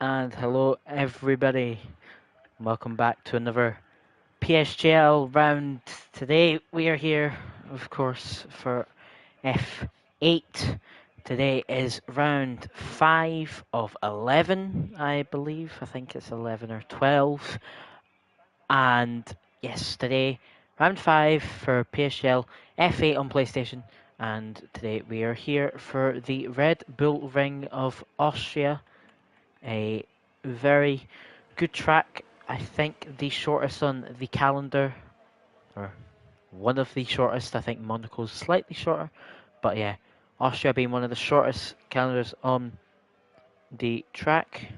And hello everybody, welcome back to another PSGL round. Today we are here, of course, for F8. Today is round 5 of 11, I believe. I think it's 11 or 12. And yes, today, round 5 for PSGL F8 on PlayStation. And today we are here for the Red Bull Ring of Austria. A very good track. I think the shortest on the calendar, or one of the shortest. I think Monaco's slightly shorter, but yeah, Austria being one of the shortest calendars on the track.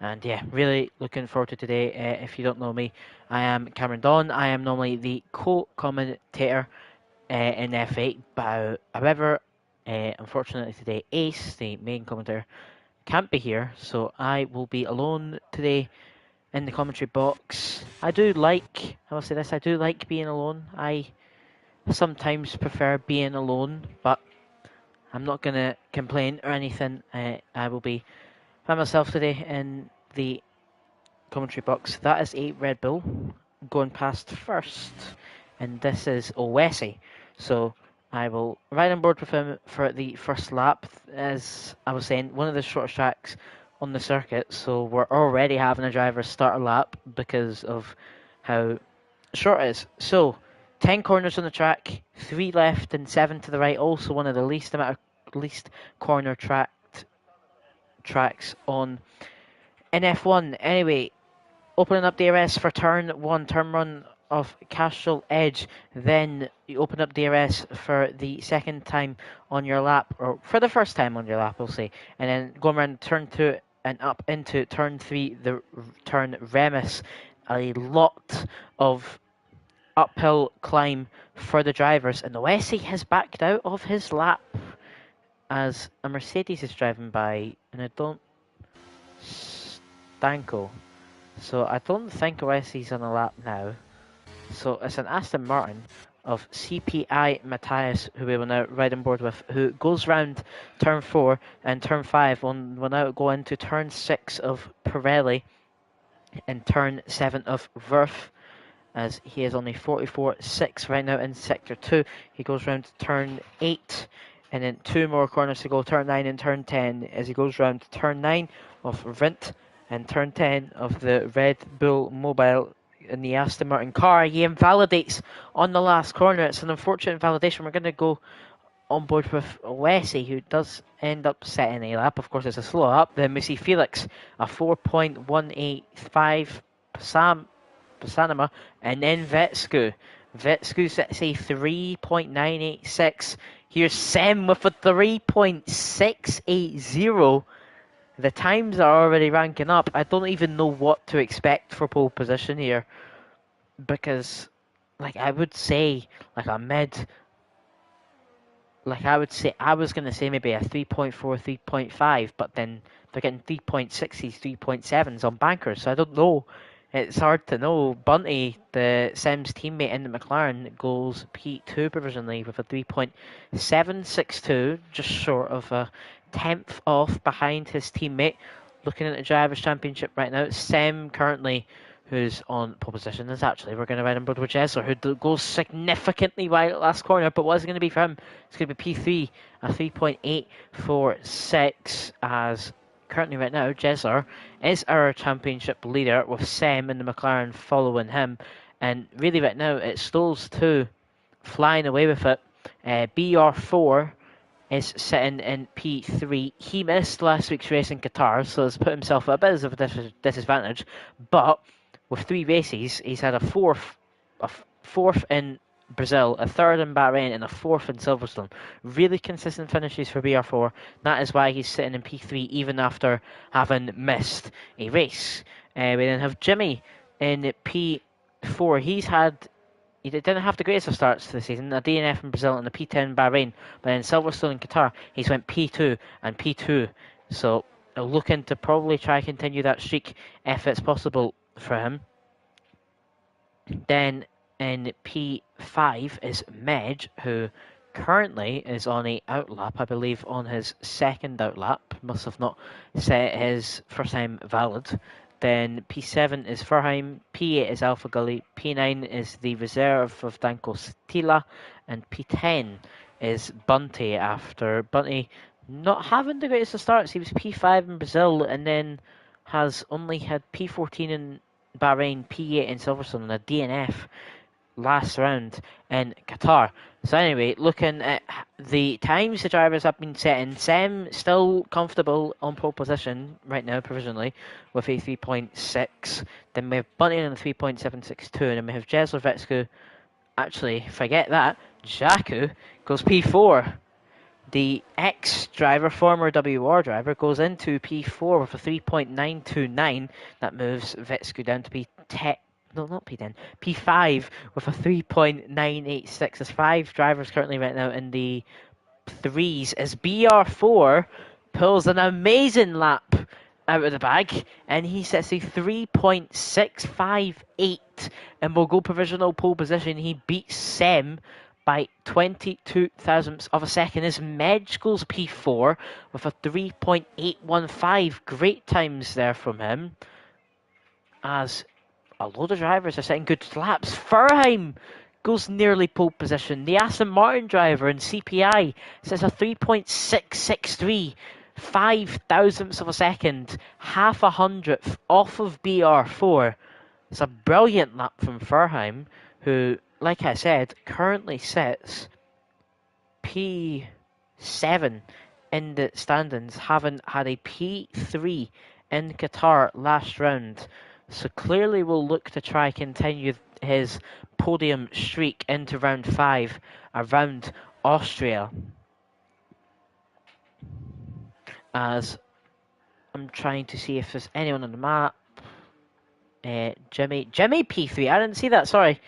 And yeah, really looking forward to today. If you don't know me, I am Cameron Don. I am normally the co-commentator in F8, but however, unfortunately today, Ace, the main commentator, can't be here, so I will be alone today in the commentary box. I will say this, I do like being alone. I sometimes prefer being alone, but I'm not going to complain or anything. I will be by myself today in the commentary box. That is a Red Bull going past first, and this is Owesi. So I will ride on board with him for the first lap. As I was saying, one of the shortest tracks on the circuit, so we're already having a driver start a lap because of how short it is. So 10 corners on the track, 3 left and 7 to the right. Also one of the least corner tracks on in F1. Anyway, opening up DRS for turn 1, turn run of Castrol Edge. Then you open up DRS for the second time on your lap, or for the first time on your lap, we'll say. And then going around turn 2 and up into turn 3, the turn Remus. A lot of uphill climb for the drivers. And Owesi has backed out of his lap as a Mercedes is driving by, and I don't... Stanko. So I don't think Owesi's on a lap now. So it's an Aston Martin of CPI Matthias, who we will now ride on board with, who goes round turn 4 and turn 5. Will now go into turn 6 of Pirelli and turn 7 of Verf, as he is only 44.6 right now in sector 2. He goes round to turn 8, and then 2 more corners to go, turn 9 and turn 10, as he goes round to turn 9 of Rindt and turn 10 of the Red Bull Mobile in the Aston Martin car. He invalidates on the last corner. It's an unfortunate invalidation. We're going to go on board with Owesi, who does end up setting a lap. Of course, it's a slow lap. Then we see Felix, a 4.185 Pasanama, and then Vetsku. Vetsku sets a 3.986. Here's Sem with a 3.680. The times are already ranking up. I don't even know what to expect for pole position here, because, I would say, I was going to say maybe a 3.4, 3.5, but then they're getting 3.6s, 3.7s on bankers, so I don't know. It's hard to know. Bunty, the Sims teammate in the McLaren, goes P2 provisionally with a 3.762, just short of a tenth off behind his teammate. Looking at the Drivers' Championship right now, Sem currently, who's on pole position, is actually, we're going to ride on board with Jessler, who goes significantly wide at last corner, but what's it going to be for him? It's going to be P3, a 3.846, as currently right now, Jessler is our championship leader, with Sem and the McLaren following him. And really right now, it's Stolz 2 flying away with it. BR4 is sitting in P3. He missed last week's race in Qatar, so has put himself at a bit of a disadvantage. But with 3 races, he's had a fourth in Brazil, a third in Bahrain, and a fourth in Silverstone. Really consistent finishes for BR4. That is why he's sitting in P3 even after having missed a race. We then have Jimmy in P4. He didn't have the greatest of starts to the season, a DNF in Brazil and a P10 in Bahrain, but in Silverstone and Qatar, he's went P2 and P2. So looking to probably try continue that streak if it's possible for him. Then in P5 is Medj, who currently is on a outlap, I believe on his second outlap, must have not set his first time valid. Then P7 is Furheim, P8 is Alpha Gully, P9 is the reserve of Danko Stila, and P10 is Bunty after Bunty not having the greatest of starts. He was P5 in Brazil and then has only had P14 in Bahrain, P8 in Silverstone, and a DNF last round in Qatar. So anyway, looking at the times the drivers have been setting, Sem still comfortable on pole position right now, provisionally, with a 3.6. Then we have Bunty on a 3.762, and then we have Jesler Vetsku. Actually, forget that. Jaku goes P4. The ex-driver, former WR driver, goes into P4 with a 3.929. That moves Vetsku down to P10. No, not P10. P5 with a 3.986. There's 5 drivers currently right now in the threes as BR4 pulls an amazing lap out of the bag and he sets a 3.658 and will go provisional pole position. He beats Sem by 22 thousandths of a second as Medj goes P4 with a 3.815. Great times there from him as a load of drivers are setting good laps. Furheim goes nearly pole position. The Aston Martin driver in CPI says a 3.663, 5 thousandths of a second, half a hundredth off of BR4. It's a brilliant lap from Furheim, who, like I said, currently sits P7 in the standings, having had a P3 in Qatar last round. So clearly will look to try continue his podium streak into round 5 around Austria. As I'm trying to see if there's anyone on the map. Jimmy P3. I didn't see that, sorry.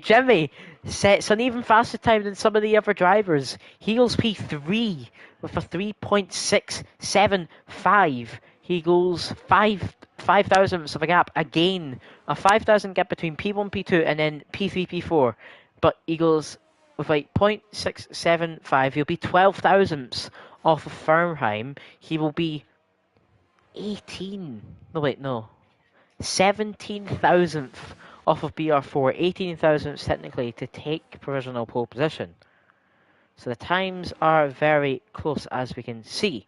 Jimmy sets an even faster time than some of the other drivers. He goes P3 with a 3.675. He goes 5 thousandths of a gap. Again, a 5,000 gap between P1, P2, and then P3, P4. But he goes with like 0.675. He'll be 12 thousandths off of Fernheim. He will be 17 thousandth off of BR4. 18 thousandths technically to take provisional pole position. So the times are very close as we can see.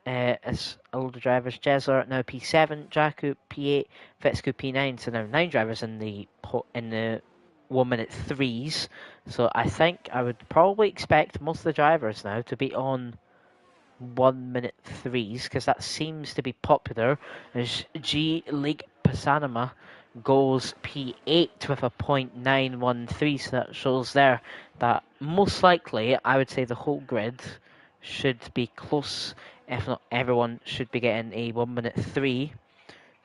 As older drivers, Jesler now P7, Jaku P8, Vetsku P9. So now 9 drivers in the 1 minute threes. So I think I would probably expect most of the drivers now to be on 1 minute threes because that seems to be popular. As G League Pasanama goes P8 with a 0.913. So that shows there that most likely I would say the whole grid should be close. If not, everyone should be getting a 1 minute 3.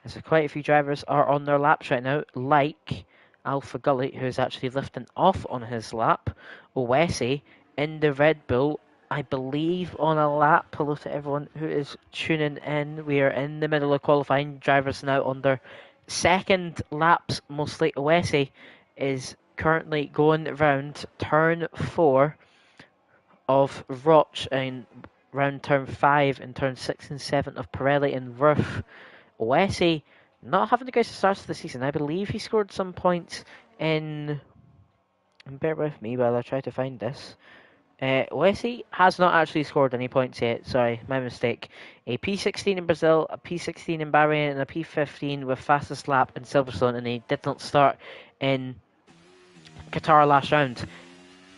As quite a few drivers are on their laps right now, like Alpha Gully, who's actually lifting off on his lap. Owesi in the Red Bull, I believe, on a lap. Hello to everyone who is tuning in. We are in the middle of qualifying. Drivers now on their second laps, mostly. Owesi is currently going around turn 4 of Roch and round turn 5 and turn 6 and 7 of Pirelli and Roof. Owesi not having the greatest starts of the season. I believe he scored some points in... And bear with me while I try to find this. Owesi has not actually scored any points yet. Sorry, my mistake. A P16 in Brazil, a P16 in Bahrain, and a P15 with fastest lap in Silverstone, and he did not start in Qatar last round.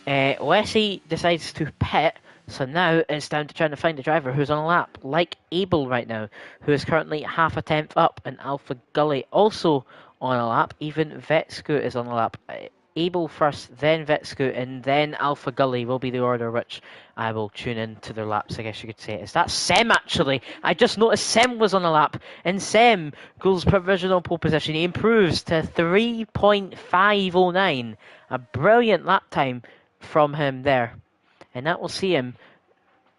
Owesi decides to pit, so now it's down to trying to find a driver who's on a lap, like Abel right now, who is currently half a tenth up, and Alpha Gully also on a lap. Even Vetsku is on a lap. Abel first, then Vetsku, and then Alpha Gully will be the order which I will tune in to their laps, I guess you could say. Is that Sem, actually? I just noticed Sem was on a lap, and Sem goes provisional pole position. He improves to 3.509. A brilliant lap time from him there. And that will see him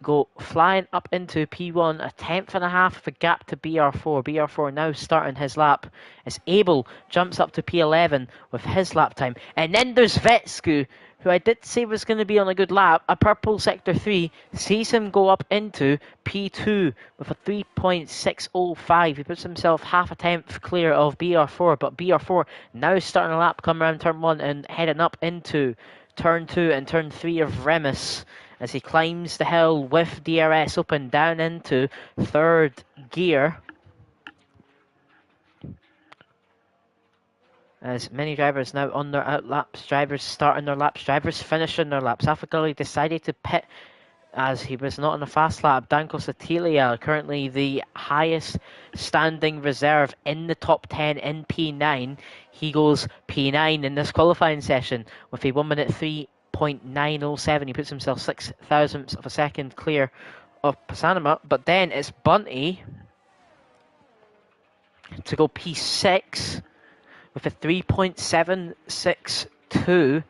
go flying up into P1, a tenth and a half of a gap to BR4. BR4 now starting his lap as Abel jumps up to P11 with his lap time. And then there's Vetsku, who I did say was going to be on a good lap, a purple sector 3, sees him go up into P2 with a 3.605. He puts himself half a tenth clear of BR4, but BR4 now starting a lap, come around turn 1 and heading up into turn 2 and turn 3 of Remus as he climbs the hill with DRS open down into third gear. As many drivers now on their out laps, drivers starting their laps, drivers finishing their laps. Alpha Gully decided to pit as he was not on a fast lap. Danko Satilia, currently the highest standing reserve in the top 10 in P9. He goes P9 in this qualifying session with a 1 minute 3.907. He puts himself 6 thousandths of a second clear of Pasanama. But then it's Bunty to go P6 with a 3.762,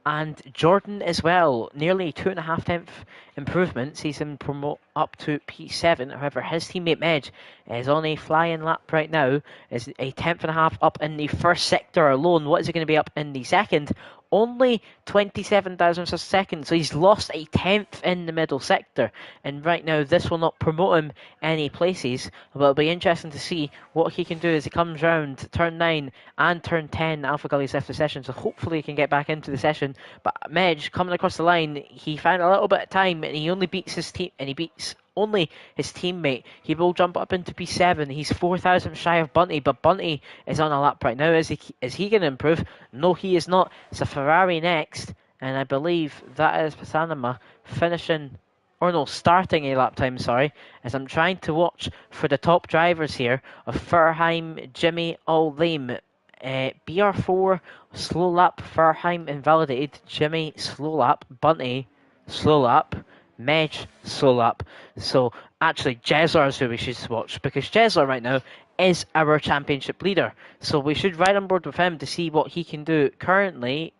and Jordan as well, nearly 2.5 tenth improvement, sees him promote up to P7. However, his teammate Medj is on a flying lap right now, is a tenth and a half up in the first sector alone. What is he going to be up in the second? Only 27 thousandths a second, so he's lost a tenth in the middle sector, and right now this will not promote him any places, but it'll be interesting to see what he can do as he comes round turn 9 and turn 10. Alpha Gully's left the session, so hopefully he can get back into the session. But Medj coming across the line, he found a little bit of time and he only beats his team, and he beats only his teammate. He will jump up into P7. He's 4,000 shy of Bunty, but Bunty is on a lap right now. Is he going to improve? No, he is not. It's a Ferrari next, and I believe that is Pasanama finishing, or no, starting a lap time, sorry, as I'm trying to watch for the top drivers here of Furheim, Jimmy, Oldham. BR4, slow lap, Furheim invalidated, Jimmy, slow lap, Bunty, slow lap, Medj, slow lap. So actually, Jezler is who we should watch, because Jezler right now is our championship leader. So we should ride on board with him to see what he can do currently.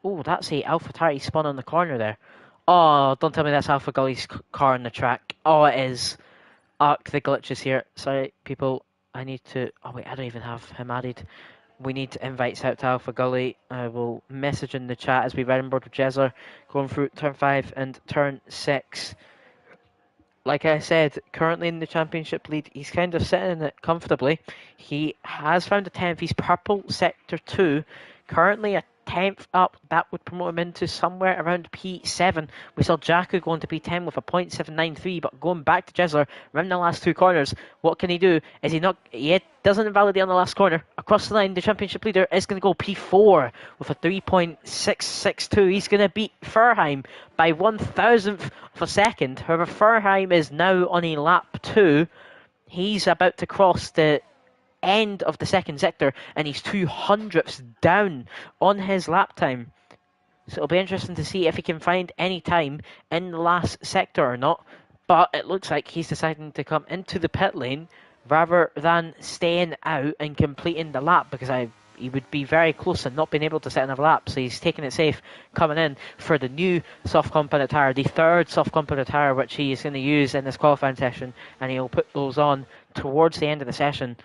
Oh, that's a AlphaTauri spun on the corner there. Oh, don't tell me that's Alpha Gully's car on the track. Oh, it is. Arc, the glitches here. Sorry, people. I need to... Oh, wait, I don't even have him added. We need invites out to Alpha Gully. I will message in the chat as we ride on board with Jezler, going through turn 5 and turn 6. Like I said, currently in the championship lead, he's kind of sitting in it comfortably. He has found a 10th. He's purple sector 2, currently a 10th up. That would promote him into somewhere around P7. We saw Jakku going to P10 with a 0.793, but going back to Jezler around the last two corners, what can he do? Is he not? He doesn't invalidate on the last corner. Across the line, the championship leader is going to go P4 with a 3.662. He's going to beat Furheim by 1,000th of a second. However, Furheim is now on a lap 2. He's about to cross the end of the second sector, and he's 200ths down on his lap time. So it'll be interesting to see if he can find any time in the last sector or not. But it looks like he's deciding to come into the pit lane rather than staying out and completing the lap, because he would be very close and not being able to set another lap. So he's taking it safe, coming in for the new soft compounded tyre, the third soft compounded tyre which he is going to use in this qualifying session, and he'll put those on towards the end of the session,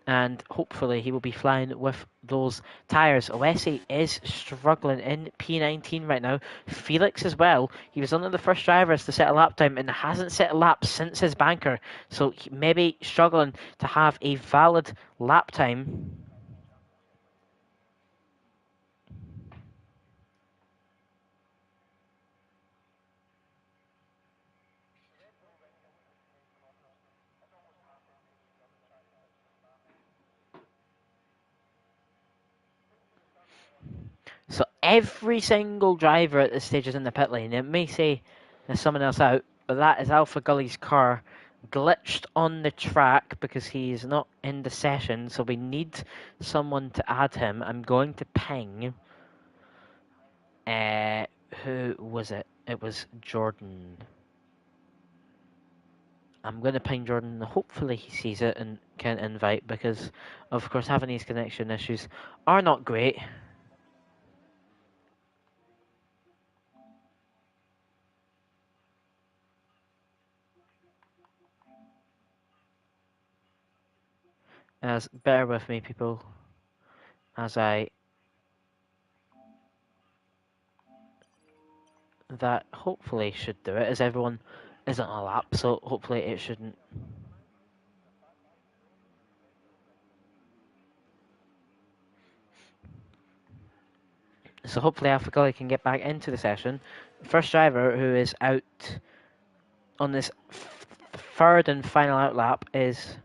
and hopefully he will be flying with those tyres. Oesi is struggling in P19 right now. Felix as well. He was one of the first drivers to set a lap time and hasn't set a lap since his banker, so he may be struggling to have a valid lap time. So every single driver at this stage is in the pit lane. It may say there's someone else out, but that is Alpha Gully's car glitched on the track because he's not in the session, so we need someone to add him. I'm going to ping. Who was it? It was Jordan. I'm going to ping Jordan. Hopefully he sees it and can invite, because, of course, having these connection issues are not great. As bear with me, people, as I that hopefully should do it, as everyone isn't a lap, so hopefully it shouldn't. So hopefully Alpha Gully can get back into the session. First driver who is out on this third and final out lap is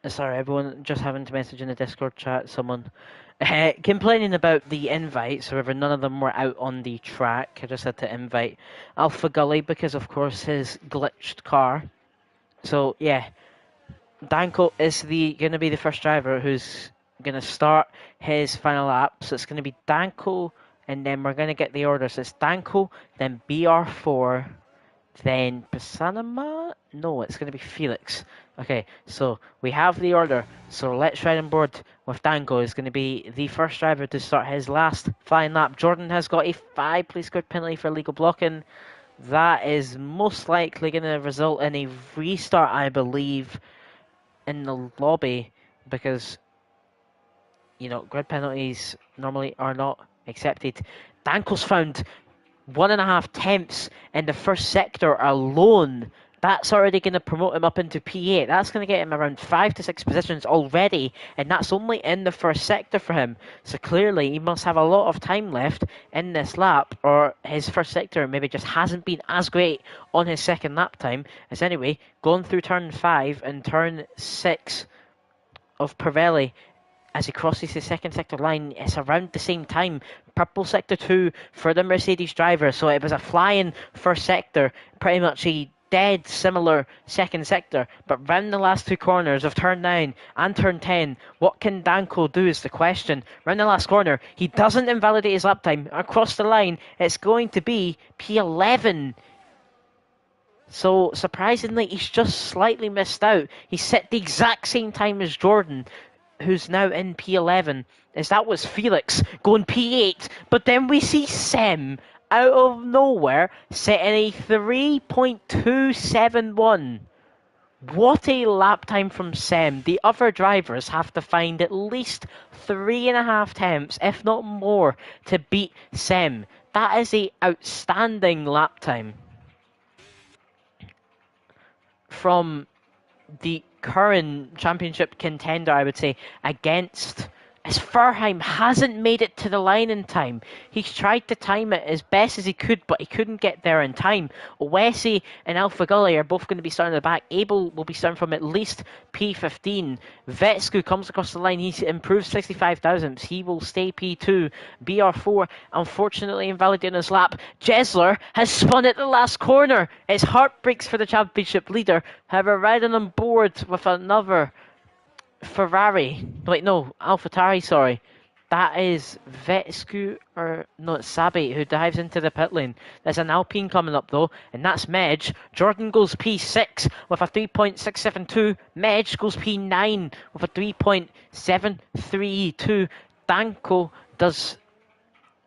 sorry, everyone, just having to message in the Discord chat someone complaining about the invites. However, none of them were out on the track. I just had to invite Alpha Gully because, of course, his glitched car. So, yeah, Danko is going to be the first driver who's going to start his final lap. So it's going to be Danko, and then we're going to get the order. So it's Danko, then BR4, then Pasanama? No, it's going to be Felix. Okay, so we have the order. So let's ride on board with Danko. Is going to be the first driver to start his last flying lap. Jordan has got a 5-place card penalty for illegal blocking. That is most likely going to result in a restart, I believe, in the lobby, because grid penalties normally are not accepted. Danko's found 1.5 tenths in the first sector alone. That's already going to promote him up into P8. That's going to get him around 5 to 6 positions already, and that's only in the first sector for him. So clearly he must have a lot of time left in this lap, or his first sector maybe just hasn't been as great on his second lap time. As anyway, going through turn 5 and turn 6 of Pirelli, as he crosses the second sector line, it's around the same time. Purple sector 2 for the Mercedes driver. So it was a flying first sector, pretty much a dead similar second sector. But round the last two corners of turn 9 and turn 10, what can Danko do is the question. Round the last corner, he doesn't invalidate his lap time. Across the line, it's going to be P11. So surprisingly, he's just slightly missed out. He set the exact same time as Jordan, who's now in P11, as that was Felix going P8. But then we see Sem out of nowhere setting a 3.271. What a lap time from Sem. The other drivers have to find at least 3.5 tenths, if not more, to beat Sem. That is a outstanding lap time from the current championship contender, I would say, against, as Furheim hasn't made it to the line in time. He's tried to time it as best as he could, but he couldn't get there in time. Owesi and Alpha Gully are both going to be starting at the back. Abel will be starting from at least P15. Vetsku comes across the line. He's improved 65 thousandths. He will stay P2. BR4, unfortunately, invalidating his lap. Jesler has spun at the last corner. It's heartbreaks for the championship leader. However, riding on board with another Ferrari. Wait, no, AlphaTauri, sorry. That is Vetsku, or no, it's Sabi who dives into the pit lane. There's an Alpine coming up though, and that's Medj. Jordan goes P6 with a 3.672. Medj goes P9 with a 3.732. Danko does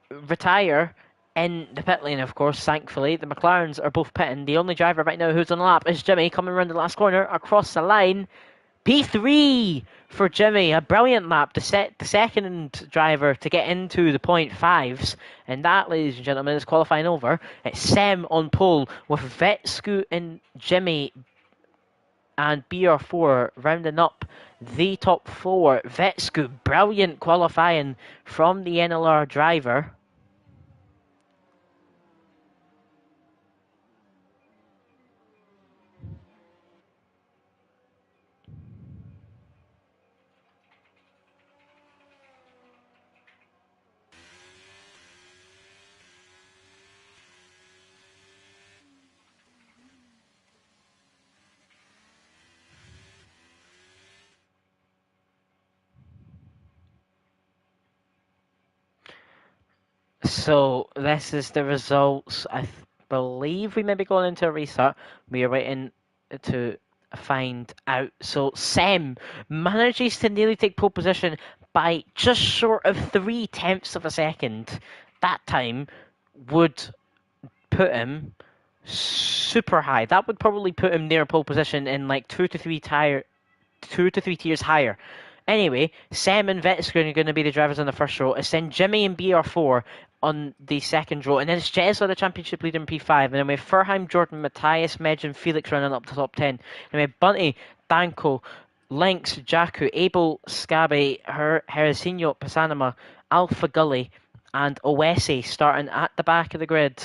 retire in the pit lane, of course, thankfully. The McLarens are both pitting. The only driver right now who's on the lap is Jimmy, coming around the last corner across the line. P3 for Jimmy, a brilliant lap to set the second driver to get into the .5s, and that, ladies and gentlemen, is qualifying over. It's Sem on pole with Vetsku and Jimmy and BR4 rounding up the top four. Vetsku, brilliant qualifying from the NLR driver. So this is the results. I believe we may be going into a restart. We are waiting to find out. So Sem manages to nearly take pole position by just short of 3/10 of a second. That time would put him super high. That would probably put him near pole position in like 2 to 3 tiers higher. Anyway, Sam and Vetskun are going to be the drivers on the first row. It's then Jimmy and BR4 on the second row. And then it's Jesla, the championship leader in P5. And then we have Furheim, Jordan, Matthias, Medj, and Felix running up to top 10. And we have Bunty, Danko, Lynx, Jaku, Abel, Scabby, Herasinho, Pasanama, Alpha Gully, and Owesi starting at the back of the grid.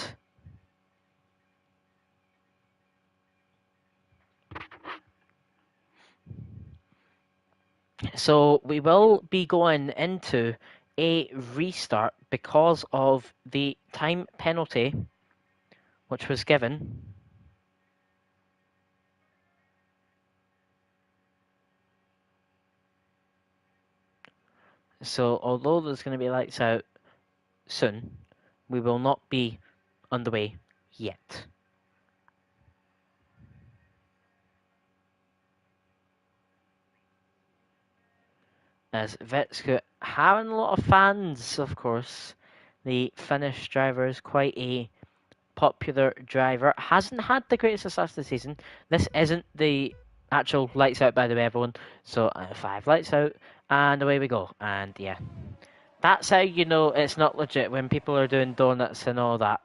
So we will be going into a restart because of the time penalty which was given. So although there's going to be lights out soon, we will not be underway yet. As Vetska having a lot of fans, of course. The Finnish driver is quite a popular driver. Hasn't had the greatest start of the season. This isn't the actual lights out, by the way, everyone. So 5 lights out, and away we go. And yeah, that's how you know it's not legit when people are doing donuts and all that.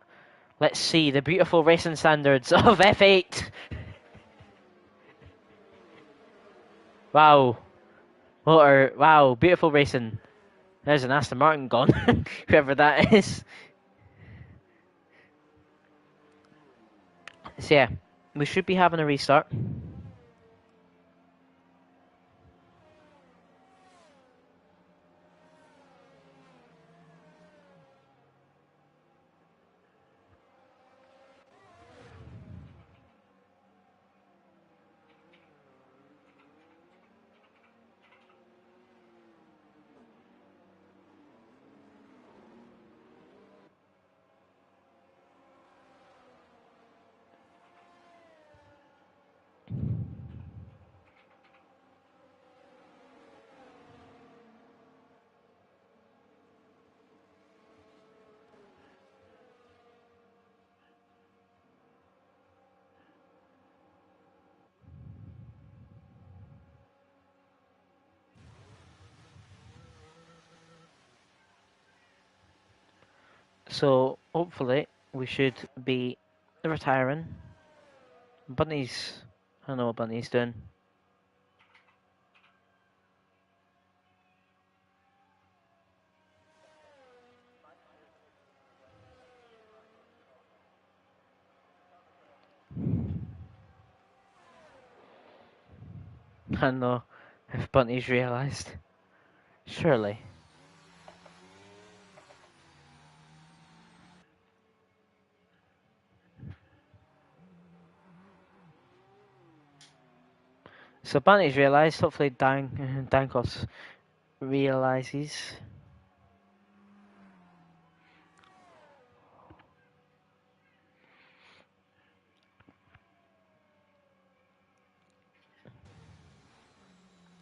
Let's see the beautiful racing standards of F8. Wow. Wow, beautiful racing. There's an Aston Martin gone, whoever that is. So yeah, we should be having a restart. So hopefully we should be retiring. Bunny's, I don't know what Bunny's doing. I don't know if Bunny's realised. Surely. So Bunny's realised, hopefully Dankos realises.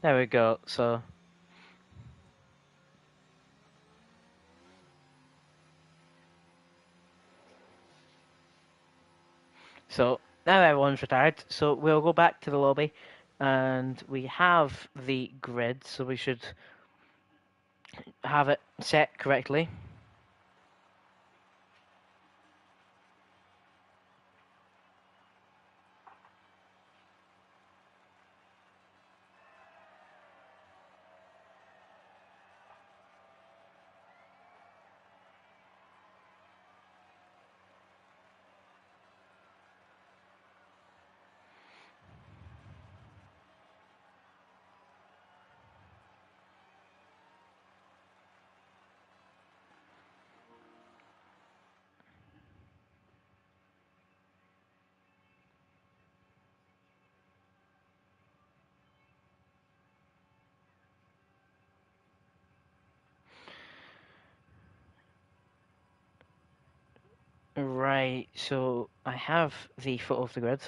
There we go, so now everyone's retired, so we'll go back to the lobby and we have the grid, so we should have it set correctly. Right, so I have the photo of the grid.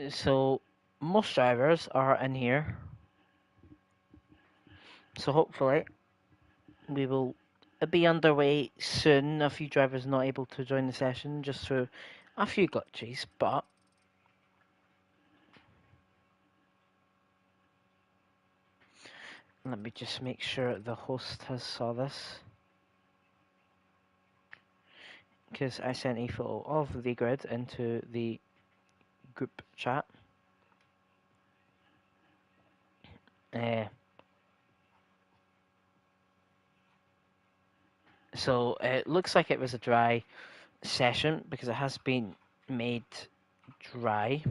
So most drivers are in here. So hopefully we will be underway soon. A few drivers not able to join the session just through a few glitches, but let me just make sure the host has saw this, because I sent a photo of the grid into the group chat. So it looks like it was a dry session because it has been made dry.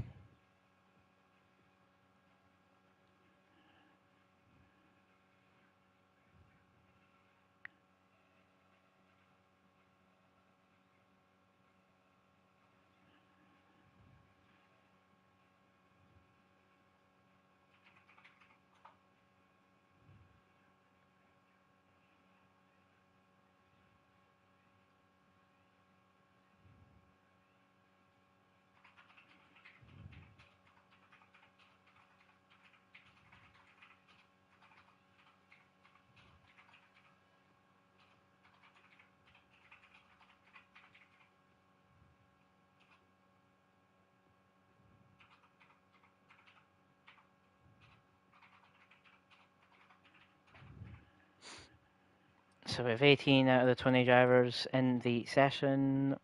So we have 18 out of the 20 drivers in the session,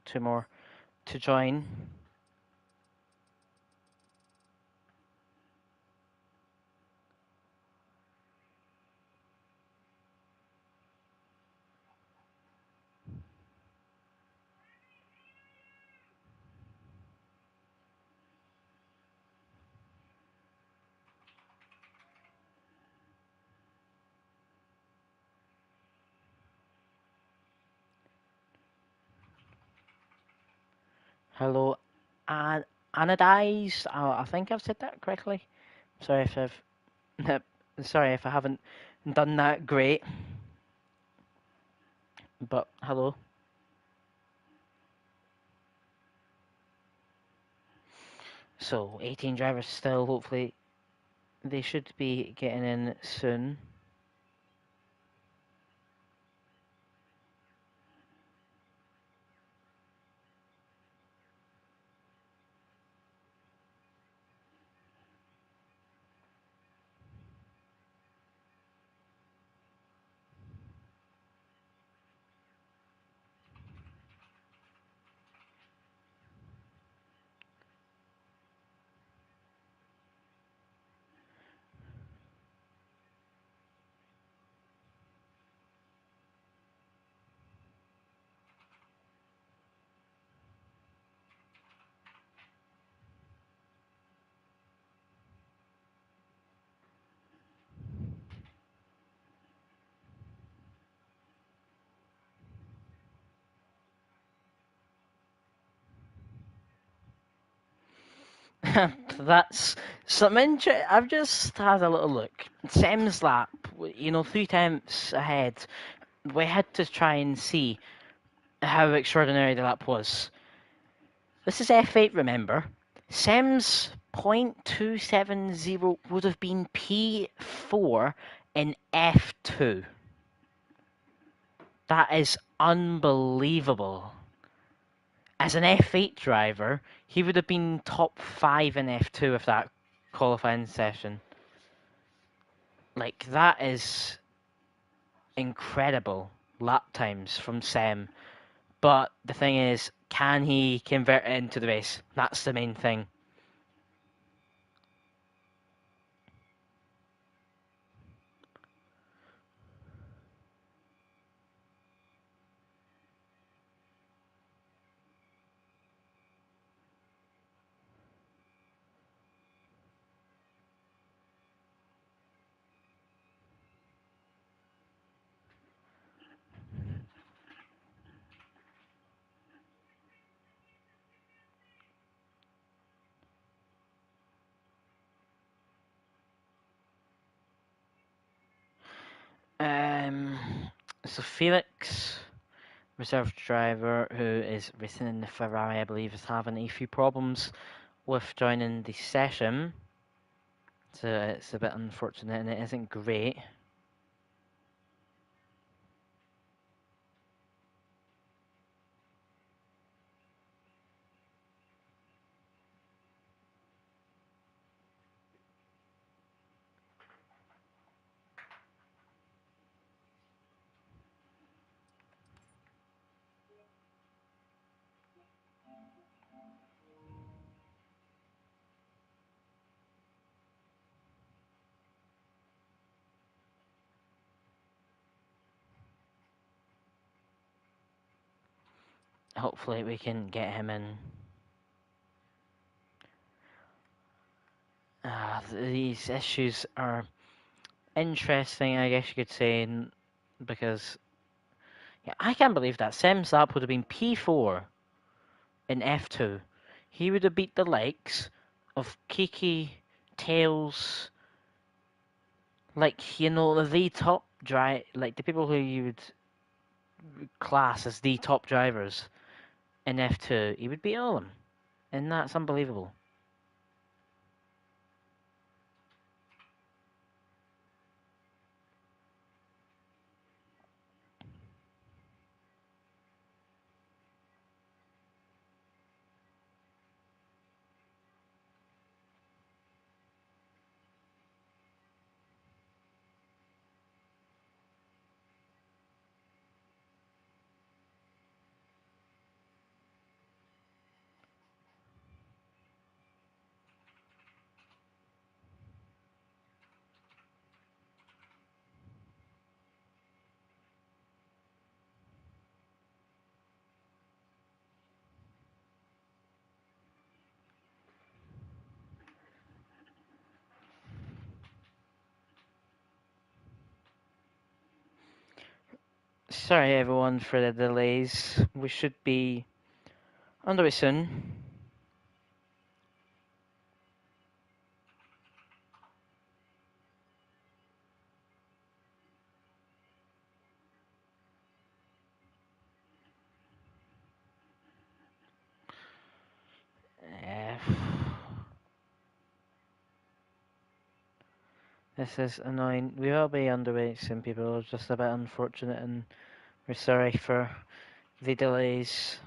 2 more to join. Hello, Anodize. I think I've said that correctly. Sorry if I've sorry if I haven't done that great. But hello. So 18 drivers still. Hopefully they should be getting in soon. That's some I've just had a little look. Sem's lap, 3 times ahead. We had to try and see how extraordinary the lap was. This is F8, remember. Sem's 0.270 would have been P4 in F2. That is unbelievable. As an F8 driver, he would have been top 5 in F2 of that qualifying session. Like, that is incredible lap times from Sem. But the thing is, can he convert it into the race? That's the main thing. Um, so Felix, reserve driver who is racing in the Ferrari, I believe, is having a few problems with joining the session, so it's a bit unfortunate and it isn't great. Hopefully we can get him in. These issues are interesting, I guess you could say, because yeah, I can't believe that Semsap would have been P4 in F2. He would have beat the likes of Kiki, Tails, like, the top like the people who you would class as the top drivers in F2. He would beat all of them, and that's unbelievable. Sorry everyone for the delays. We should be underway soon. Uh, this is annoying. We will be underway soon, people. It's just a bit unfortunate, and we're sorry for the delays.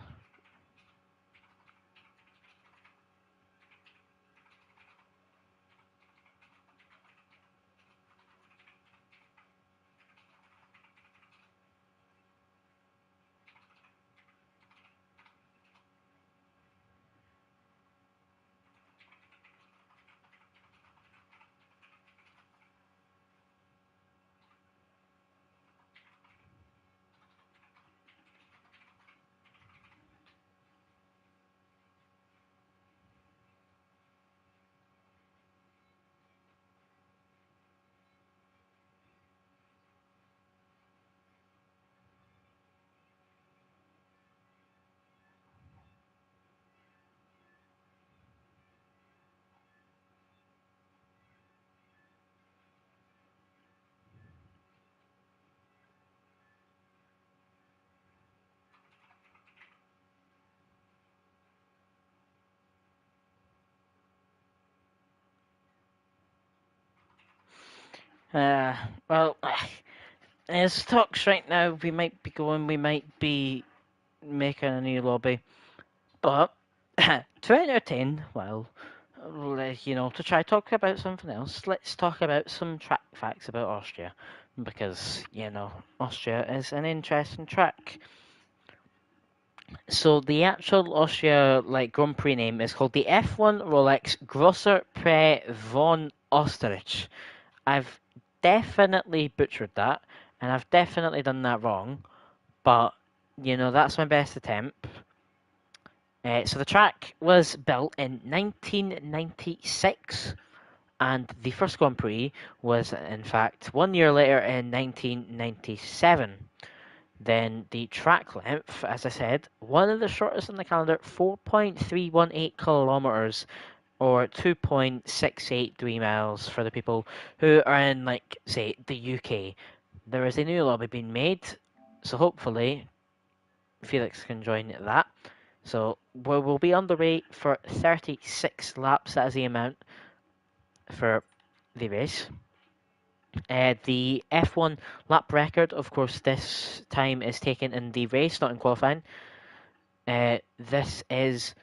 Well, as talks right now, we might be making a new lobby, but to entertain, well, to try talk about something else, let's talk about some track facts about Austria, because Austria is an interesting track. So the actual Austria Grand Prix name is called the F1 Rolex Grosser Pre von Osterich. I've definitely butchered that, and I've definitely done that wrong, but that's my best attempt. So the track was built in 1996, and the first Grand Prix was, in fact, 1 year later in 1997. Then the track length, as I said, one of the shortest on the calendar, 4.318 kilometers, or 2.683 miles for the people who are in, say, the UK. There is a new lobby being made, so hopefully Felix can join that. So we'll be on the way for 36 laps. That is the amount for the race. The F1 lap record, of course, this time is taken in the race, not in qualifying. This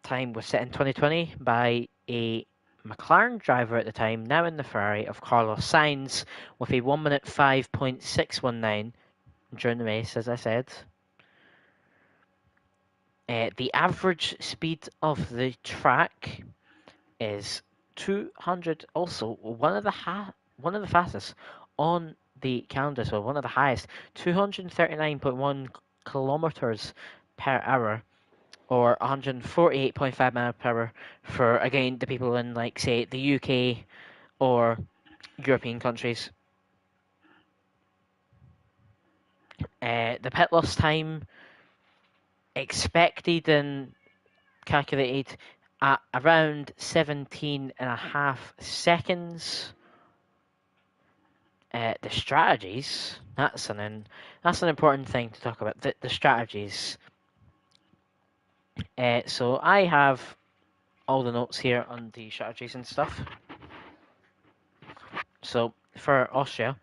time was set in 2020 by a McLaren driver at the time, now in the Ferrari, of Carlos Sainz, with a 1 minute 5.619 during the race, as I said. The average speed of the track is 200. Also, one of the fastest on the calendar, so one of the highest, 239.1 kilometers per hour, or 148.5 miles per hour for, again, the people in, like, say, the UK or European countries. The pit loss time expected and calculated at around 17.5 seconds. The strategies, that's an important thing to talk about. The strategies. So I have all the notes here on the strategies and stuff. So for Austria,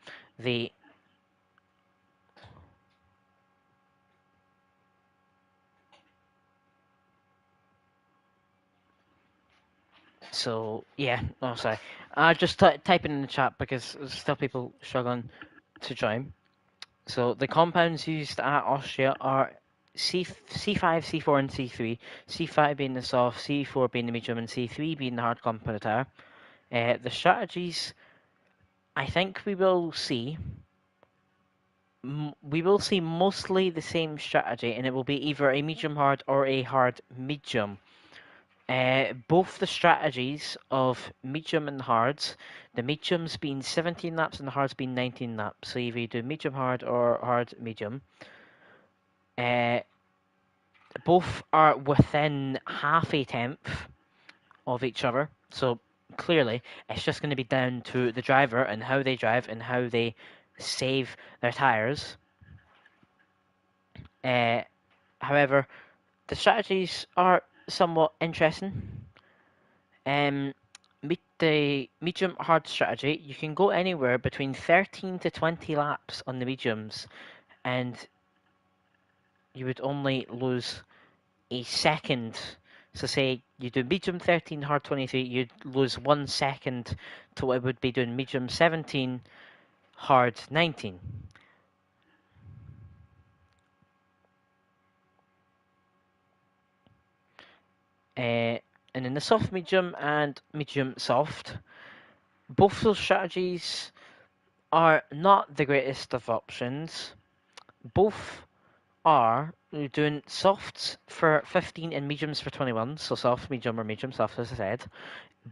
So yeah, oh sorry, I just type it in the chat because there's still people struggling to join. So the compounds used at Austria are C5, C4, and C3. C5 being the soft, C4 being the medium, and C3 being the hard compound tire. The strategies, I think we will see. We will see mostly the same strategy, and it will be either a medium hard or a hard medium. Both the strategies of medium and hards, the mediums being 17 laps and the hards being 19 laps. So either you do medium hard or hard medium. Both are within half a tenth of each other. So clearly, it's just going to be down to the driver and how they drive and how they save their tyres. However, the strategies are somewhat interesting. The medium hard strategy, you can go anywhere between 13 to 20 laps on the mediums, and you would only lose a second. So say you do medium 13, hard 23, you'd lose 1 second to what it would be doing medium 17, hard 19. And in the soft medium and medium soft, both those strategies are not the greatest of options. Both are doing softs for 15 and mediums for 21. So soft, medium, or medium soft, as I said.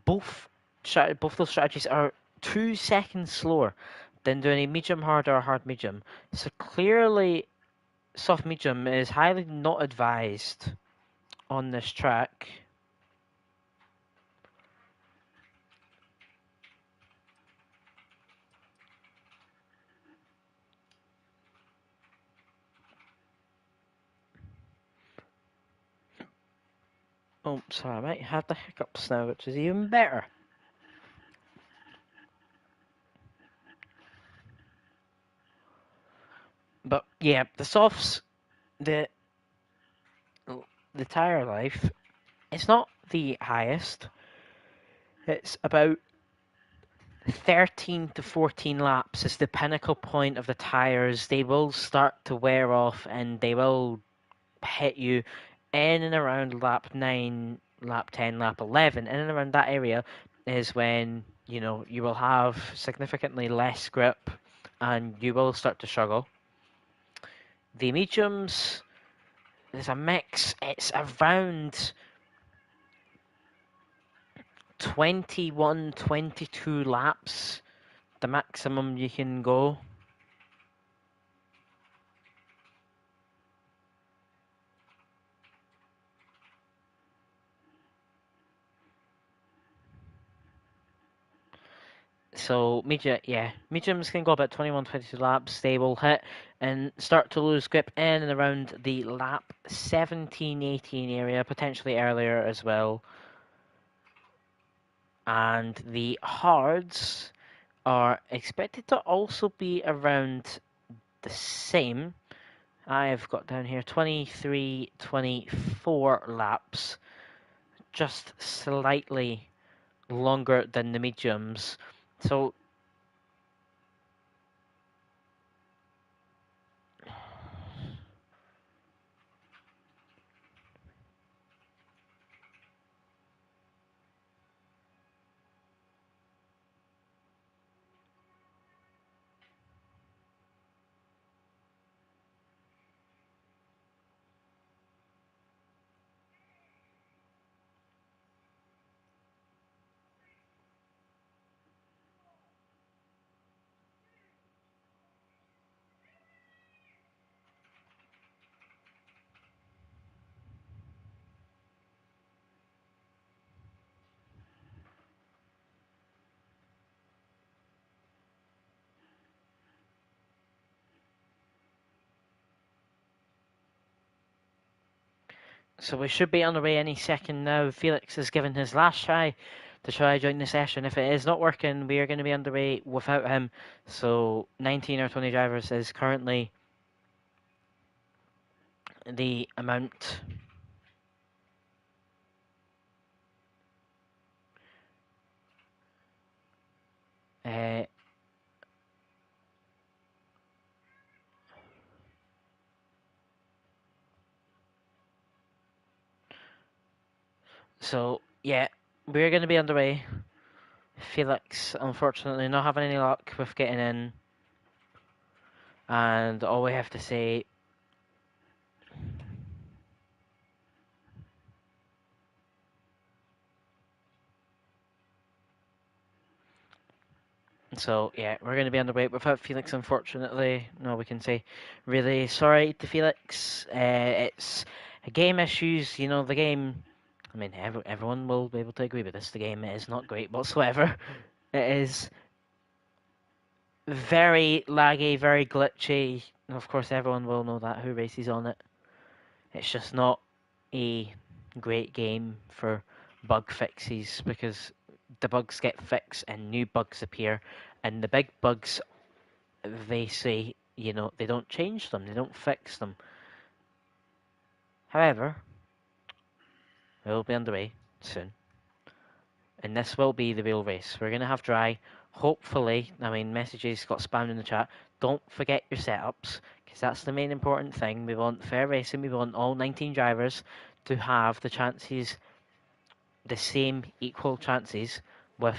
Both those strategies are 2 seconds slower than doing a medium hard or a hard medium. So clearly, soft medium is highly not advised on this track. Oh, sorry, I might have the hiccups now, which is even better. But yeah, the softs, the tire life, it's not the highest. It's about 13 to 14 laps is the pinnacle point of the tires. They will start to wear off and they will hit you in and around lap 9, lap 10, lap 11. In and around that area is when, you will have significantly less grip and you will start to struggle. The mediums, there's a mix. It's around 21, 22 laps, the maximum you can go. So mediums can go about 21, 22 laps. They will hit and start to lose grip in and around the lap 17, 18 area, potentially earlier as well. And the hards are expected to also be around the same. I've got down here 23, 24 laps, just slightly longer than the mediums. So So we should be on the way any second now. Felix has given his last try to try join the session. If it is not working, we are going to be underway without him. So 19 or 20 drivers is currently the amount. Uh, so yeah, we're going to be underway. Felix, unfortunately, not having any luck with getting in. And all we have to say, so yeah, we're going to be underway without Felix, unfortunately. No, we can say really sorry to Felix. It's game issues, you know, the game. I mean, everyone will be able to agree with this. The game is not great whatsoever. It is very laggy, very glitchy. Of course, everyone will know that who races on it. It's just not a great game for bug fixes because the bugs get fixed and new bugs appear, and the big bugs, they say, you know, they don't change them, they don't fix them. However, we'll be underway soon, and this will be the real race. We're going to have dry. Hopefully, I mean, messages got spammed in the chat. Don't forget your setups, because that's the main important thing. We want fair racing. We want all 19 drivers to have the chances, the same equal chances with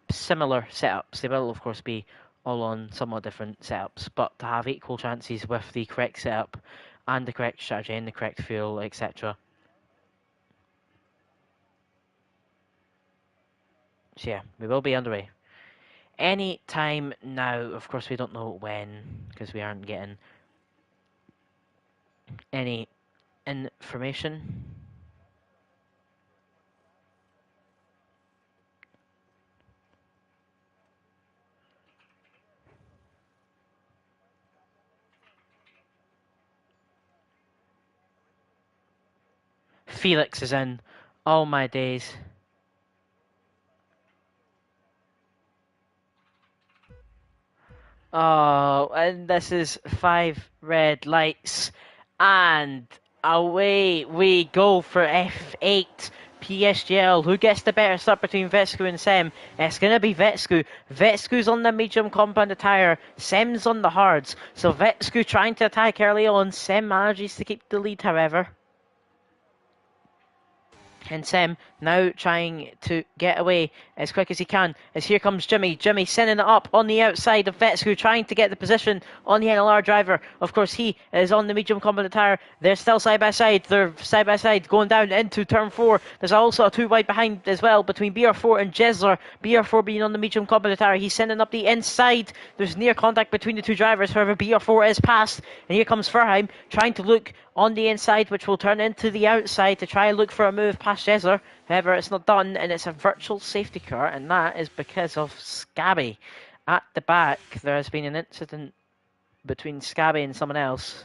similar setups. They will, of course, be all on somewhat different setups, but to have equal chances with the correct setup and the correct strategy and the correct fuel, etc. So yeah, we will be underway any time now. Of course, we don't know when because we aren't getting any information. Felix is in. All my days. Oh, and this is 5 red lights. And away we go for F8 PSGL. Who gets the better start between Vetsku and Sem? It's going to be Vetsku. Vetsku's on the medium compound tyre. Sem's on the hards. So Vetsku trying to attack early on. Sem manages to keep the lead, however. And Sem now trying to get away as quick as he can. As here comes Jimmy. Jimmy sending it up on the outside of Vetsku, trying to get the position on the NLR driver. Of course, he is on the medium compound tyre. They're still side by side. They're side by side going down into turn 4. There's also a 2 wide behind as well between BR4 and Jesler. BR4 being on the medium compound tyre. He's sending up the inside. There's near contact between the two drivers. However, BR4 is past. And here comes Furheim trying to look on the inside, which will turn into the outside to try and look for a move past Jesler. However, it's not done, and it's a virtual safety car, and that is because of Scabby. At the back, there has been an incident between Scabby and someone else,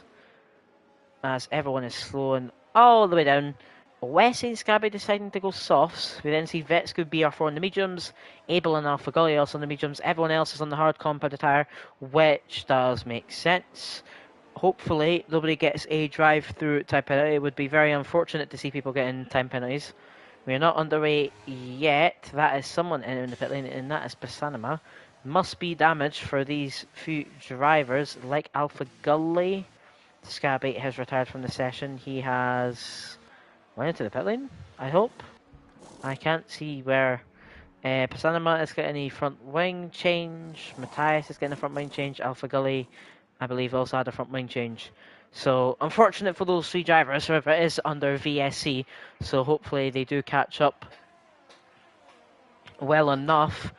as everyone is slowing all the way down. Wesley and Scabby deciding to go softs. We then see Vetsku, BR4 on the mediums, Abel and Alpha Gully also on the mediums. Everyone else is on the hard compound tyre, which does make sense. Hopefully, nobody gets a drive-through time penalty. It would be very unfortunate to see people getting time penalties. We are not underway yet. That is someone entering the pit lane, and that is Pasanama. Must be damage for these few drivers, like Alpha Gully. Scabby has retired from the session. He has went into the pit lane, I hope. I can't see where Pasanama is getting a front wing change. Matthias is getting a front wing change. Alpha Gully, I believe, also had a front wing change. So, unfortunate for those three drivers. However, it is under VSC, so hopefully they do catch up well enough.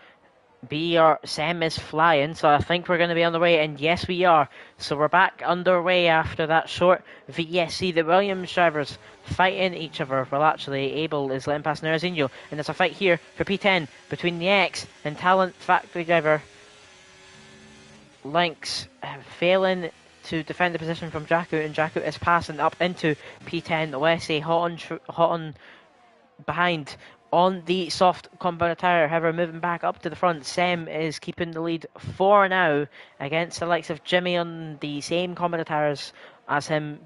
Sam is flying, so I think we're going to be on the way, and yes, we are. So we're back underway after that short VSC. The Williams drivers fighting each other. Well, actually, Abel is letting past Nerazinho, and there's a fight here for P10 between the X and Talent Factory driver Lynx, failing to defend the position from Jakut, and Jakut is passing up into P10. Wesley hot on behind on the soft compound tyre. However, moving back up to the front, Sem is keeping the lead for now against the likes of Jimmy on the same compound tyres as him,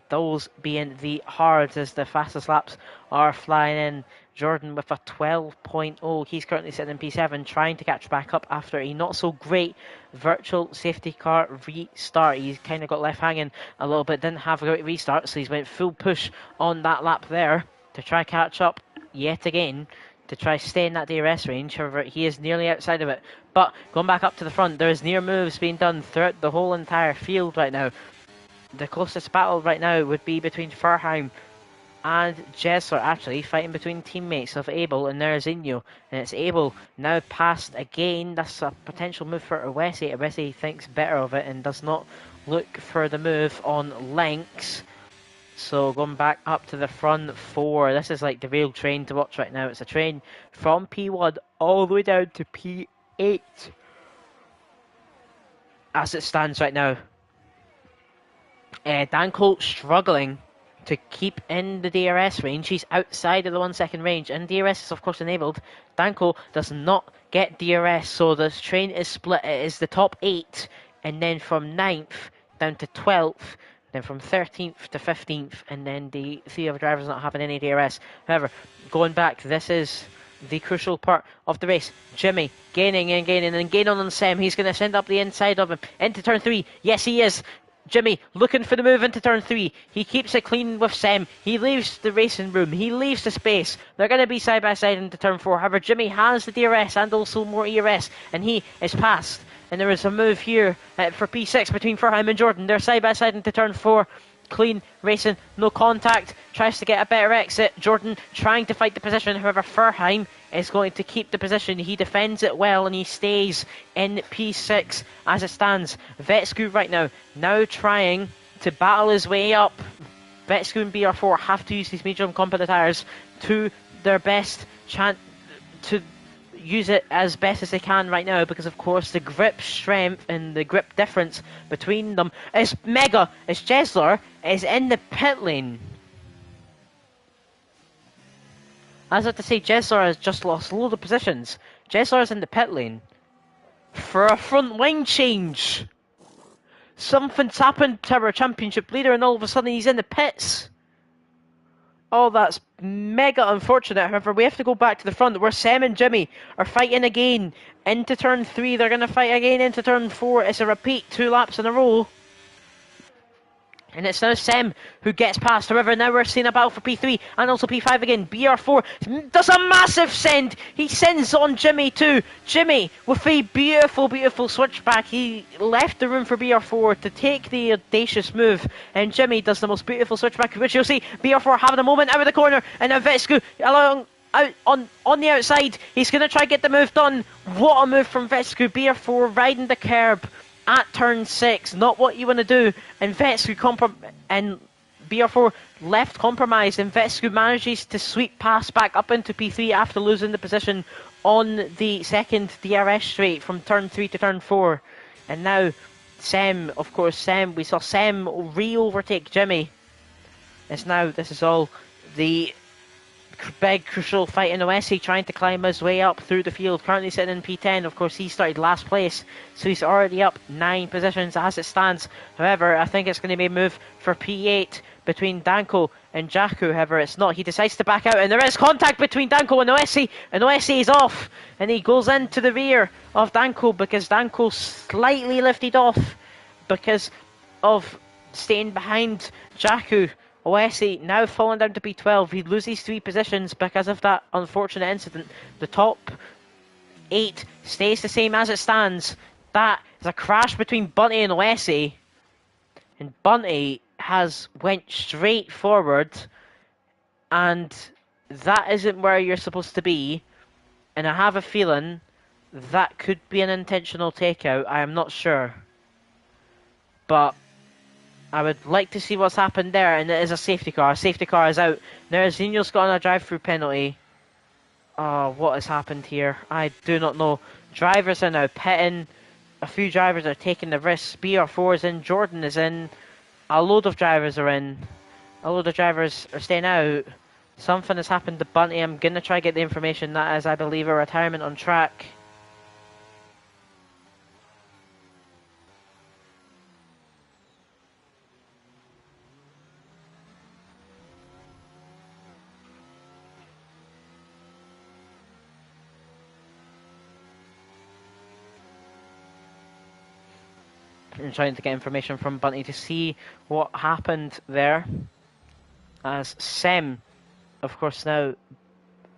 those being the hards, as the fastest laps are flying in. Jordan with a 12.0. He's currently sitting in P7, trying to catch back up after a not so great virtual safety car restart. He's kind of got left hanging a little bit, didn't have a great restart, so he's went full push on that lap there to try catch up yet again, to try stay in that DRS range. However, he is nearly outside of it. But going back up to the front, there is near moves being done throughout the whole entire field right now. The closest battle right now would be between Furheim and Jesler, actually fighting between teammates of Abel and Nerazinho, and it's Abel now passed again. That's a potential move for Awesi. Awesi thinks better of it and does not look for the move on Lynx. So going back up to the front four, this is like the real train to watch right now. It's a train from P1 all the way down to P8 as it stands right now. Danko struggling to keep in the DRS range. He's outside of the 1 second range, and DRS is of course enabled. Danko does not get DRS, so the train is split. It is the top 8, and then from 9th down to 12th. Then from 13th to 15th, and then the three other drivers not having any DRS. However, going back, this is the crucial part of the race. Jimmy gaining and gaining on Sam. He's going to send up the inside of him into turn 3. Yes, he is. Jimmy looking for the move into turn 3. He keeps it clean with Sam. He leaves the racing room. He leaves the space. They're going to be side by side into turn 4. However, Jimmy has the DRS and also more ERS, and he is passed. And there is a move here for P6 between Furheim and Jordan. They're side by side into turn 4. Clean racing, no contact. Tries to get a better exit. Jordan trying to fight the position. However, Furheim is going to keep the position. He defends it well and he stays in P6 as it stands. Vetsku right now trying to battle his way up. Vetsku and BR4 have to use these medium compound tyres to their best chance to use it as best as they can right now, because of course the grip strength and the grip difference between them is mega, as Jesler is in the pit lane. As I have to say, Jesler has just lost a load of positions. Jesler is in the pit lane for a front wing change. Something's happened to our championship leader and all of a sudden he's in the pits. Oh, that's mega unfortunate. However, we have to go back to the front where Sam and Jimmy are fighting again into turn 3. They're going to fight again into turn 4. It's a repeat, 2 laps in a row. And it's now Sam who gets past. However, now we're seeing a battle for P3 and also P5 again. BR4 does a massive send. He sends on Jimmy too. Jimmy with a beautiful, beautiful switchback. He left the room for BR4 to take the audacious move. And Jimmy does the most beautiful switchback, which you'll see BR4 having a moment out of the corner. And now Vetsku along out on the outside. He's going to try to get the move done. What a move from Vetsku. BR4 riding the curb at turn 6, not what you want to do, and Vetsku and BR4 left compromised, and Vetsku manages to sweep past back up into P3 after losing the position on the second DRS straight from turn 3 to turn 4. And now Sem, of course, we saw Sem re-overtake Jimmy. This is all the big crucial fight in Oesi, trying to climb his way up through the field. Currently sitting in P10. Of course, he started last place, so he's already up 9 positions as it stands. However, I think it's going to be a move for P8 between Danko and Jaku. However, it's not. He decides to back out, and there is contact between Danko and Oesi is off, and he goes into the rear of Danko because Danko slightly lifted off because of staying behind Jaku. Oesi now falling down to P12. He loses 3 positions because of that unfortunate incident. The top 8 stays the same as it stands. That is a crash between Bunty and Oesi. And Bunty has went straight forward. And that isn't where you're supposed to be. And I have a feeling that could be an intentional takeout. I am not sure. But I would like to see what's happened there, and it is a safety car. A safety car is out. Now Zinho's got on a drive-through penalty. Oh, what has happened here? I do not know. Drivers are now pitting. A few drivers are taking the risks. BR4 is in. Jordan is in. A load of drivers are in. A load of drivers are staying out. Something has happened to Bunty. I'm going to try to get the information. That is, I believe, a retirement on track. I'm trying to get information from Bunty to see what happened there. As Sem, of course, now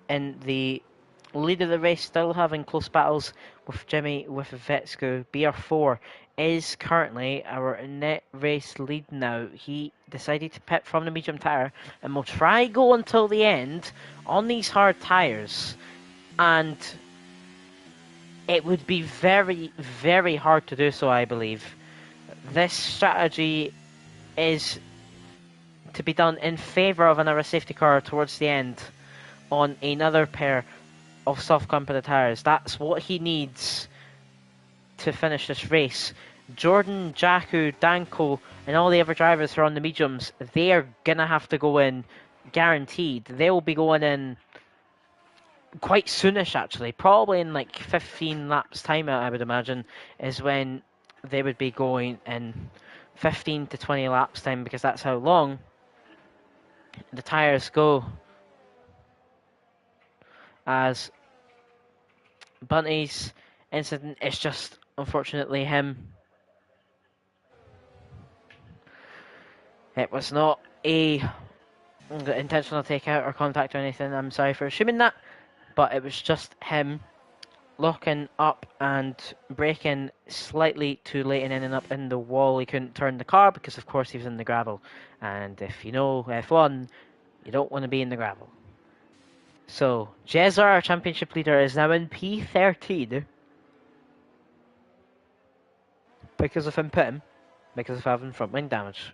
in the lead of the race, still having close battles with Jimmy, with Vetsku. BR4 is currently our net race lead now. He decided to pit from the medium tyre and will try go until the end on these hard tyres. And it would be very, very hard to do so, I believe. This strategy is to be done in favour of another safety car towards the end on another pair of soft composite tyres. That's what he needs to finish this race. Jordan, Jaku, Danko and all the other drivers who are on the mediums, they are going to have to go in guaranteed. They will be going in quite soonish, actually. Probably in like 15 laps time, I would imagine, is when they would be going in 15 to 20 laps time, because that's how long the tyres go. As Bunty's incident is just, unfortunately, him. It was not a intentional takeout or contact or anything. I'm sorry for assuming that, but it was just him locking up and braking slightly too late and ending up in the wall. He couldn't turn the car because, of course, he was in the gravel. And if you know F1, you don't want to be in the gravel. So, Jezza, our championship leader, is now in P13 because of him pitting, because of having front wing damage.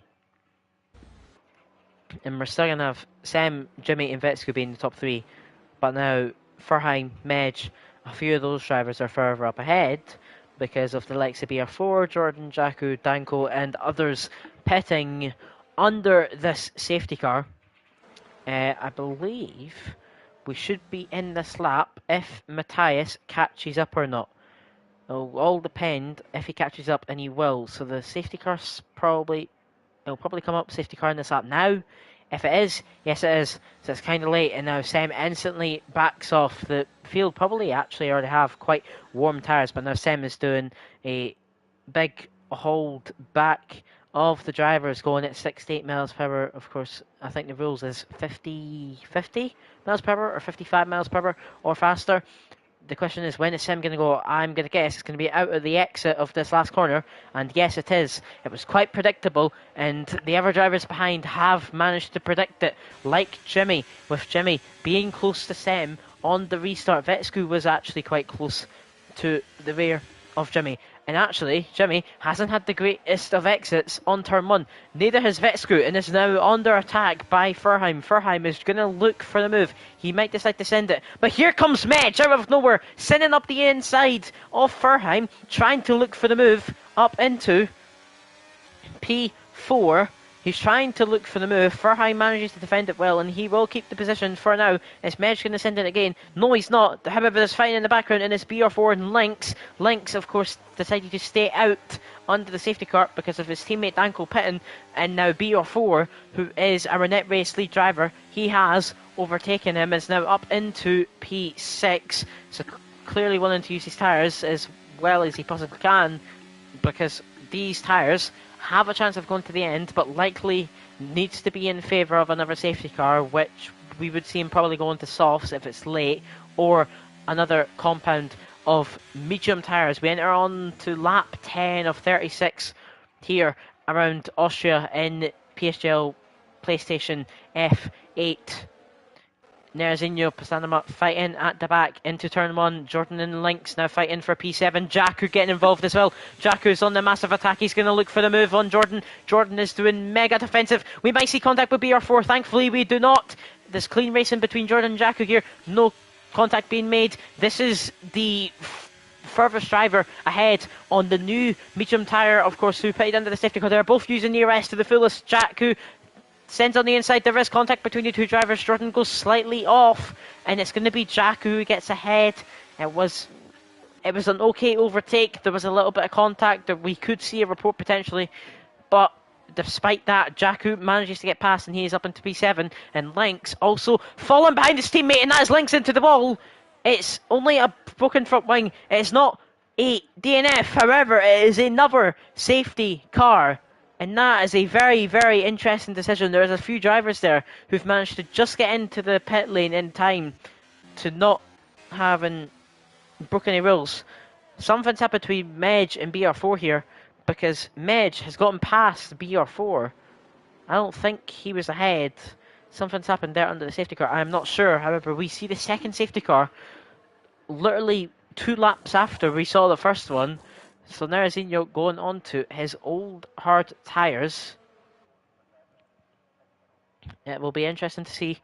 And we're still going to have Sem, Jimmy and Vetsku being the top 3. But now, Furheim, Medj, a few of those drivers are further up ahead because of the likes of BR4, Jordan, Jaku, Danko and others pitting under this safety car. I believe we should be in this lap if Matthias catches up or not. It'll all depend if he catches up, and he will. So the safety car's it'll probably come up safety car in this lap now. If it is, yes it is. So it's kind of late, and now Sem instantly backs off. The field probably actually already have quite warm tyres, but now Sem is doing a big hold back of the drivers, going at 68 miles per hour. Of course, I think the rules is 50 miles per hour or 55 miles per hour or faster. The question is, when is Sem going to go? I'm going to guess it's going to be out of the exit of this last corner. And yes, it is. It was quite predictable. And the other drivers behind have managed to predict it. Like Jimmy, with Jimmy being close to Sem on the restart. Vetsku was actually quite close to the rear of Jimmy. And actually, Jimmy hasn't had the greatest of exits on turn 1. Neither has Vetsku, and is now under attack by Furheim. Furheim is going to look for the move. He might decide to send it. But here comes Medj out of nowhere, sending up the inside of Furheim, trying to look for the move up into P4. He's trying to look for the move. Furheim manages to defend it well, and he will keep the position for now. Is Medj going to send it again? No, he's not. However, there's fighting in the background, and it's BR4 and Lynx. Lynx, of course, decided to stay out under the safety car because of his teammate Danko pitting, and now BR4, who is a Renette Race lead driver, he has overtaken him, is now up into P6. So clearly willing to use his tyres as well as he possibly can, because these tyres have a chance of going to the end, but likely needs to be in favour of another safety car, which we would see him probably going to softs if it's late, or another compound of medium tyres. We enter on to lap 10 of 36 here around Austria in PSGL PlayStation F8. Nerzinho, Pasanama fighting at the back into turn 1. Jordan and Lynx now fighting for P7. Jakku getting involved as well. Jakku's on the massive attack. He's going to look for the move on Jordan. Jordan is doing mega defensive. We might see contact with BR4. Thankfully, we do not. There's clean racing between Jordan and Jakku here. No contact being made. This is the furthest driver ahead on the new medium tyre, of course, who pitted under the safety car. They're both using the RS to the fullest. Jakku sends on the inside. There is contact between the two drivers. Jordan goes slightly off, and it's going to be Jakku who gets ahead. It was an okay overtake. There was a little bit of contact that we could see a report potentially, but despite that, Jakku manages to get past, and he is up into P7. And Lynx also falling behind his teammate, and that is Lynx into the wall. It's only a broken front wing. It's not a DNF. However, it is another safety car. And that is a very, very interesting decision. There's a few drivers there who've managed to just get into the pit lane in time to not having broken any rules. Something's happened between Medj and BR4 here, because Medj has gotten past BR4. I don't think he was ahead. Something's happened there under the safety car. I'm not sure. However, we see the second safety car literally 2 laps after we saw the first one. So Nerzinho going on to his old hard tyres. It will be interesting to see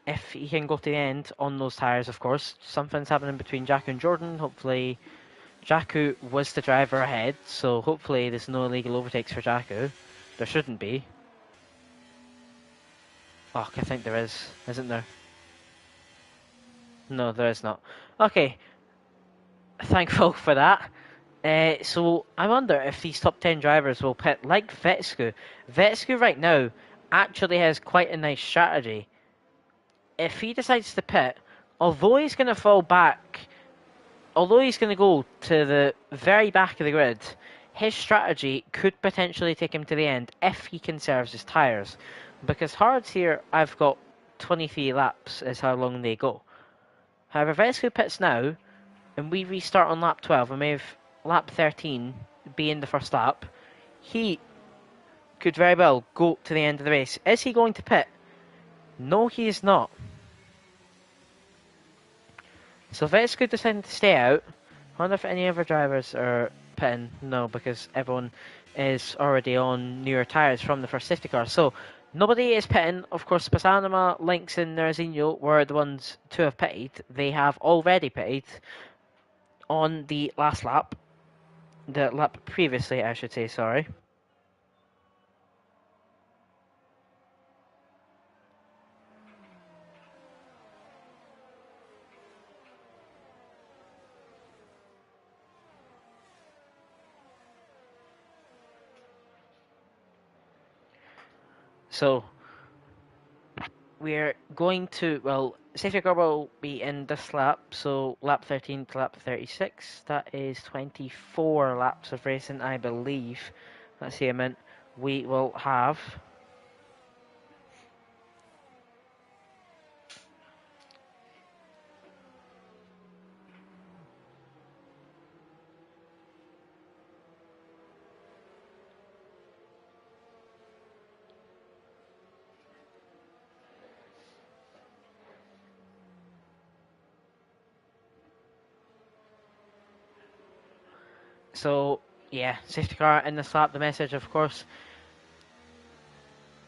if he can go to the end on those tyres, of course. Something's happening between Jakku and Jordan. Hopefully, Jakku was the driver ahead, so hopefully there's no illegal overtakes for Jakku. There shouldn't be. Oh, I think there is, isn't there? No, there is not. Okay. Thankful for that. So I wonder if these top 10 drivers will pit like Vetsku. Vetsku right now actually has quite a nice strategy. If he decides to pit, although he's going to fall back, although he's going to go to the very back of the grid, his strategy could potentially take him to the end if he conserves his tyres. Because hards here, I've got 23 laps is how long they go. However, Vetsku pits now, and we restart on lap 12, and maybe lap 13 being the first lap, he could very well go to the end of the race. Is he going to pit? No, he is not. So Vetsku deciding to stay out. I wonder if any other drivers are pitting. No, because everyone is already on newer tyres from the first safety car. So nobody is pitting. Of course, Pasanama, Lynx and Nerzinho were the ones to have pitted. They have already pitted on the last lap. The lap previously, I should say, sorry. So we're going to, well, safety car will be in this lap, so lap 13 to lap 36. That is 24 laps of racing, I believe. That's the amount we will have. So, yeah, safety car in the slap. The message, of course,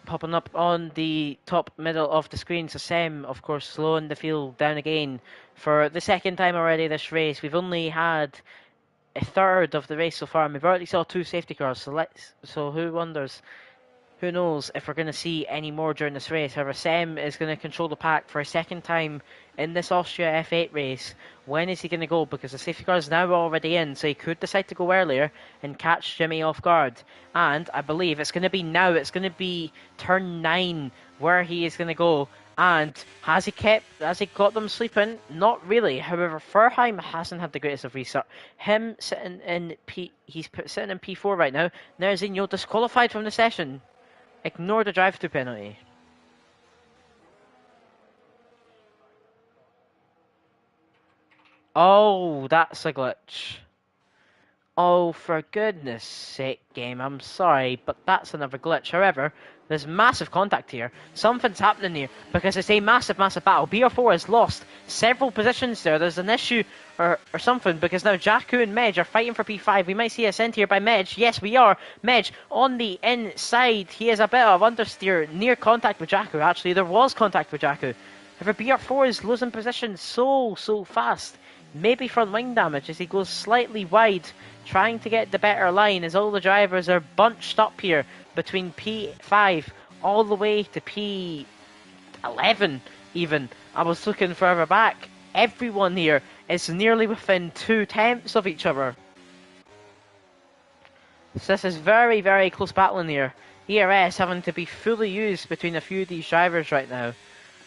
popping up on the top middle of the screen. So Sem, of course, slowing the field down again for the second time already this race. We've only had a third of the race so far, and we've already saw 2 safety cars. So who wonders? Who knows if we're going to see any more during this race. However, Sem is going to control the pack for a second time in this Austria F8 race. When is he going to go? Because the safety car is now already in, so he could decide to go earlier and catch Jimmy off guard. And I believe it's going to be now. It's going to be turn 9 where he is going to go. And has he got them sleeping? Not really. However, Furheim hasn't had the greatest of restart. Him sitting in sitting in P4 right now. Now Zinho disqualified from the session. Ignore the drive-through penalty. Oh, that's a glitch. Oh, for goodness sake, game. I'm sorry, but that's another glitch. However, there's massive contact here. Something's happening here because it's a massive, massive battle. BR4 has lost several positions there. There's an issue or something because now Jakku and Medj are fighting for P5. We might see a send here by Medj. Yes, we are. Medj on the inside. He has a bit of understeer near contact with Jakku. Actually, there was contact with Jakku. However, BR4 is losing position so fast. Maybe front wing damage as he goes slightly wide, trying to get the better line as all the drivers are bunched up here between P5 all the way to P11 even. I was looking further back. Everyone here is nearly within 2/10 of each other. So this is very, very close battling here. ERS having to be fully used between a few of these drivers right now,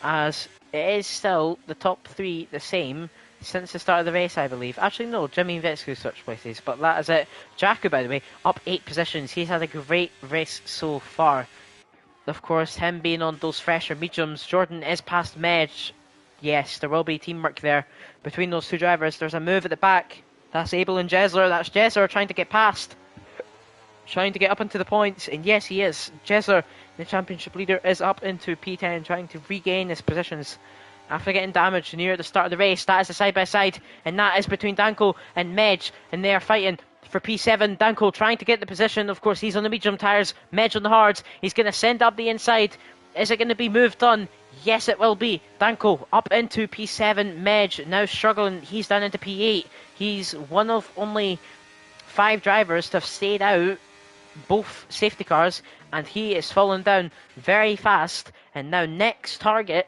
as it is still the top 3 the same since the start of the race, I believe. Actually, no, Jimmy and Vetsku switched places, but that is it. Jakku, by the way, up 8 positions. He's had a great race so far. Of course, him being on those fresher mediums. Jordan is past Medj. Yes, there will be teamwork there between those 2 drivers. There's a move at the back. That's Abel and Jesler. That's Jesler trying to get past. Trying to get up into the points. And yes, he is. Jesler, the championship leader, is up into P10, trying to regain his positions after getting damaged near the start of the race. That is the side-by-side, and that is between Danko and Medj, and they are fighting for P7. Danko trying to get the position. Of course, he's on the medium tyres, Medj on the hards. He's going to send up the inside. Is it going to be moved on? Yes, it will be. Danko up into P7. Medj now struggling. He's down into P8. He's one of only 5 drivers to have stayed out both safety cars, and he is falling down very fast. And now next target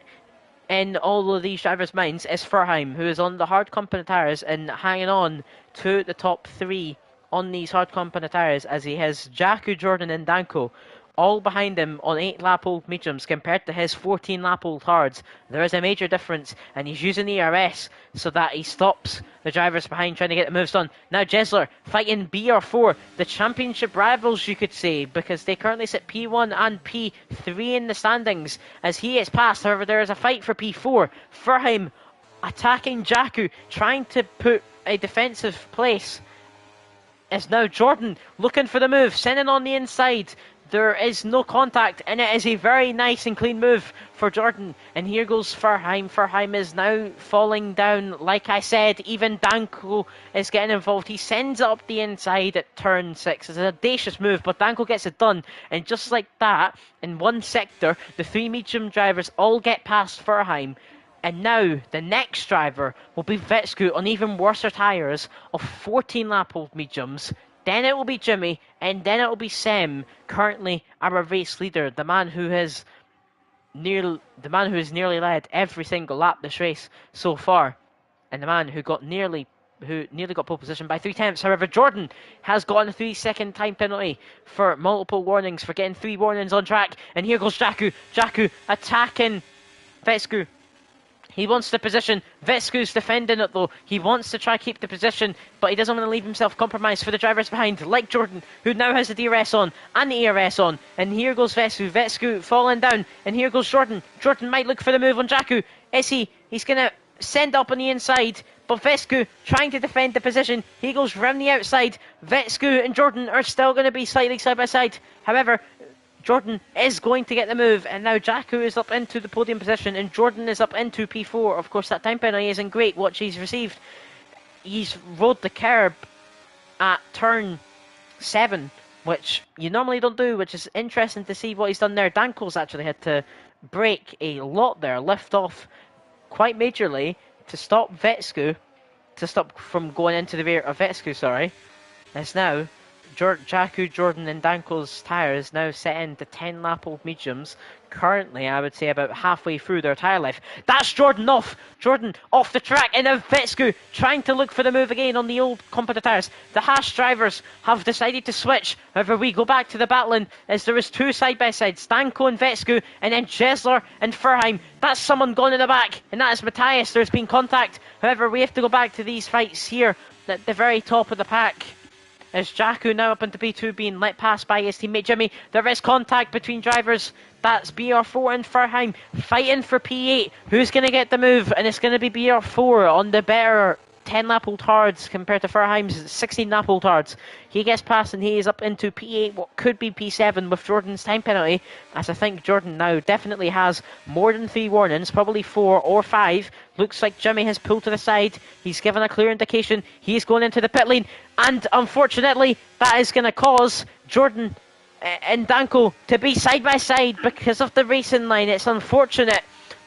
in all of these drivers' minds is Furheim, who is on the hard component tyres and hanging on to the top 3 on these hard component tyres, as he has Jakku, Jordan and Danko all behind him on 8-lap-old mediums compared to his 14-lap-old hards. There is a major difference, and he's using ERS so that he stops the drivers behind trying to get the moves done. Now Jesler fighting BR4, the championship rivals, you could say, because they currently sit P1 and P3 in the standings as he is passed. However, there is a fight for P4. Furheim attacking Jakku, trying to put a defensive place. It's now Jordan looking for the move, sending on the inside. There is no contact, and it is a very nice and clean move for Jordan. And here goes Furheim. Furheim is now falling down. Like I said, even Danko is getting involved. He sends it up the inside at turn 6. It's an audacious move, but Danko gets it done. And just like that, in one sector, the 3 medium drivers all get past Furheim. And now the next driver will be Vetsku on even worse tyres of 14-lap-old mediums. Then it will be Jimmy, and then it will be Sem, currently our race leader, the man who has nearly led every single lap this race so far, and the man who nearly got pole position by 3/10. However, Jordan has gotten a 3-second time penalty for multiple warnings, for getting 3 warnings on track. And here goes Jakku. Jakku attacking Vetsku. He wants the position. Vetsku's defending it though. He wants to try keep the position, but he doesn't want to leave himself compromised for the drivers behind, like Jordan, who now has the DRS on and the ERS on. And here goes Vetsku. Vetsku falling down. And here goes Jordan. Jordan might look for the move on Jakku. Is he? He's going to send up on the inside, but Vetsku trying to defend the position. He goes round the outside. Vetsku and Jordan are still going to be slightly side by side. However, Jordan is going to get the move, and now Jakku is up into the podium position, and Jordan is up into P4. Of course, that time penalty isn't great, what he's received. He's rode the curb at turn 7, which you normally don't do, which is interesting to see what he's done there. Danko's actually had to brake a lot there, lift off quite majorly to stop Vetsku, to stop from going into the rear of Vetsku, sorry. As now, Jakku, Jordan and Danko's tyres now set into 10 lap old mediums. Currently, I would say about halfway through their tyre life. That's Jordan off! Jordan off the track, and now Vetsku trying to look for the move again on the old competent tyres. The Haas drivers have decided to switch. However, we go back to the battling as there is two side-by-sides, Danko and Vetsku, and then Jesler and Furheim. That's someone gone in the back, and that is Matthias. There's been contact. However, we have to go back to these fights here at the very top of the pack. As Jakku now up into P2 being let pass by his teammate Jimmy. There is contact between drivers. That's BR4 and Furheim fighting for P8. Who's going to get the move? And it's going to be BR4 on the better 10 lap old hards compared to Furheim's 16 lap old hards. He gets past and he is up into P8, what could be P7 with Jordan's time penalty, as I think Jordan now definitely has more than 3 warnings, probably 4 or 5. Looks like Jimmy has pulled to the side. He's given a clear indication. He's going into the pit lane, and unfortunately that is going to cause Jordan and Danko to be side by side because of the racing line. It's unfortunate,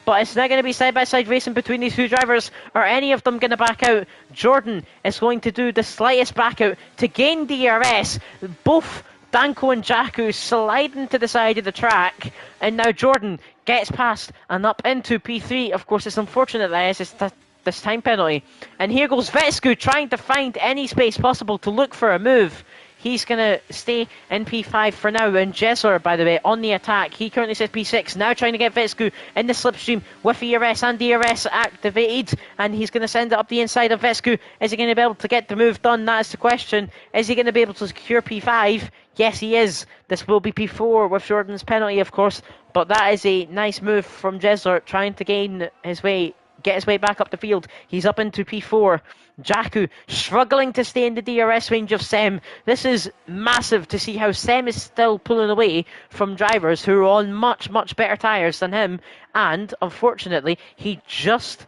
but it's not going to be side-by-side racing between these two drivers. Are any of them going to back out? Jordan is going to do the slightest back out to gain DRS. Both Danko and Jakku sliding to the side of the track. And now Jordan gets past and up into P3. Of course, it's unfortunate that it's this time penalty. And here goes Vetsku trying to find any space possible to look for a move. He's going to stay in P5 for now. And Jesler, by the way, on the attack. He currently says P6. Now trying to get Vetsku in the slipstream with ERS and DRS activated. And he's going to send it up the inside of Vetsku. Is he going to be able to get the move done? That is the question. Is he going to be able to secure P5? Yes, he is. This will be P4 with Jordan's penalty, of course. But that is a nice move from Jesler, trying to gain his way, get his way back up the field. He's up into P4. Jakku struggling to stay in the DRS range of Sem. This is massive to see how Sem is still pulling away from drivers who are on much, much better tyres than him. And unfortunately, he just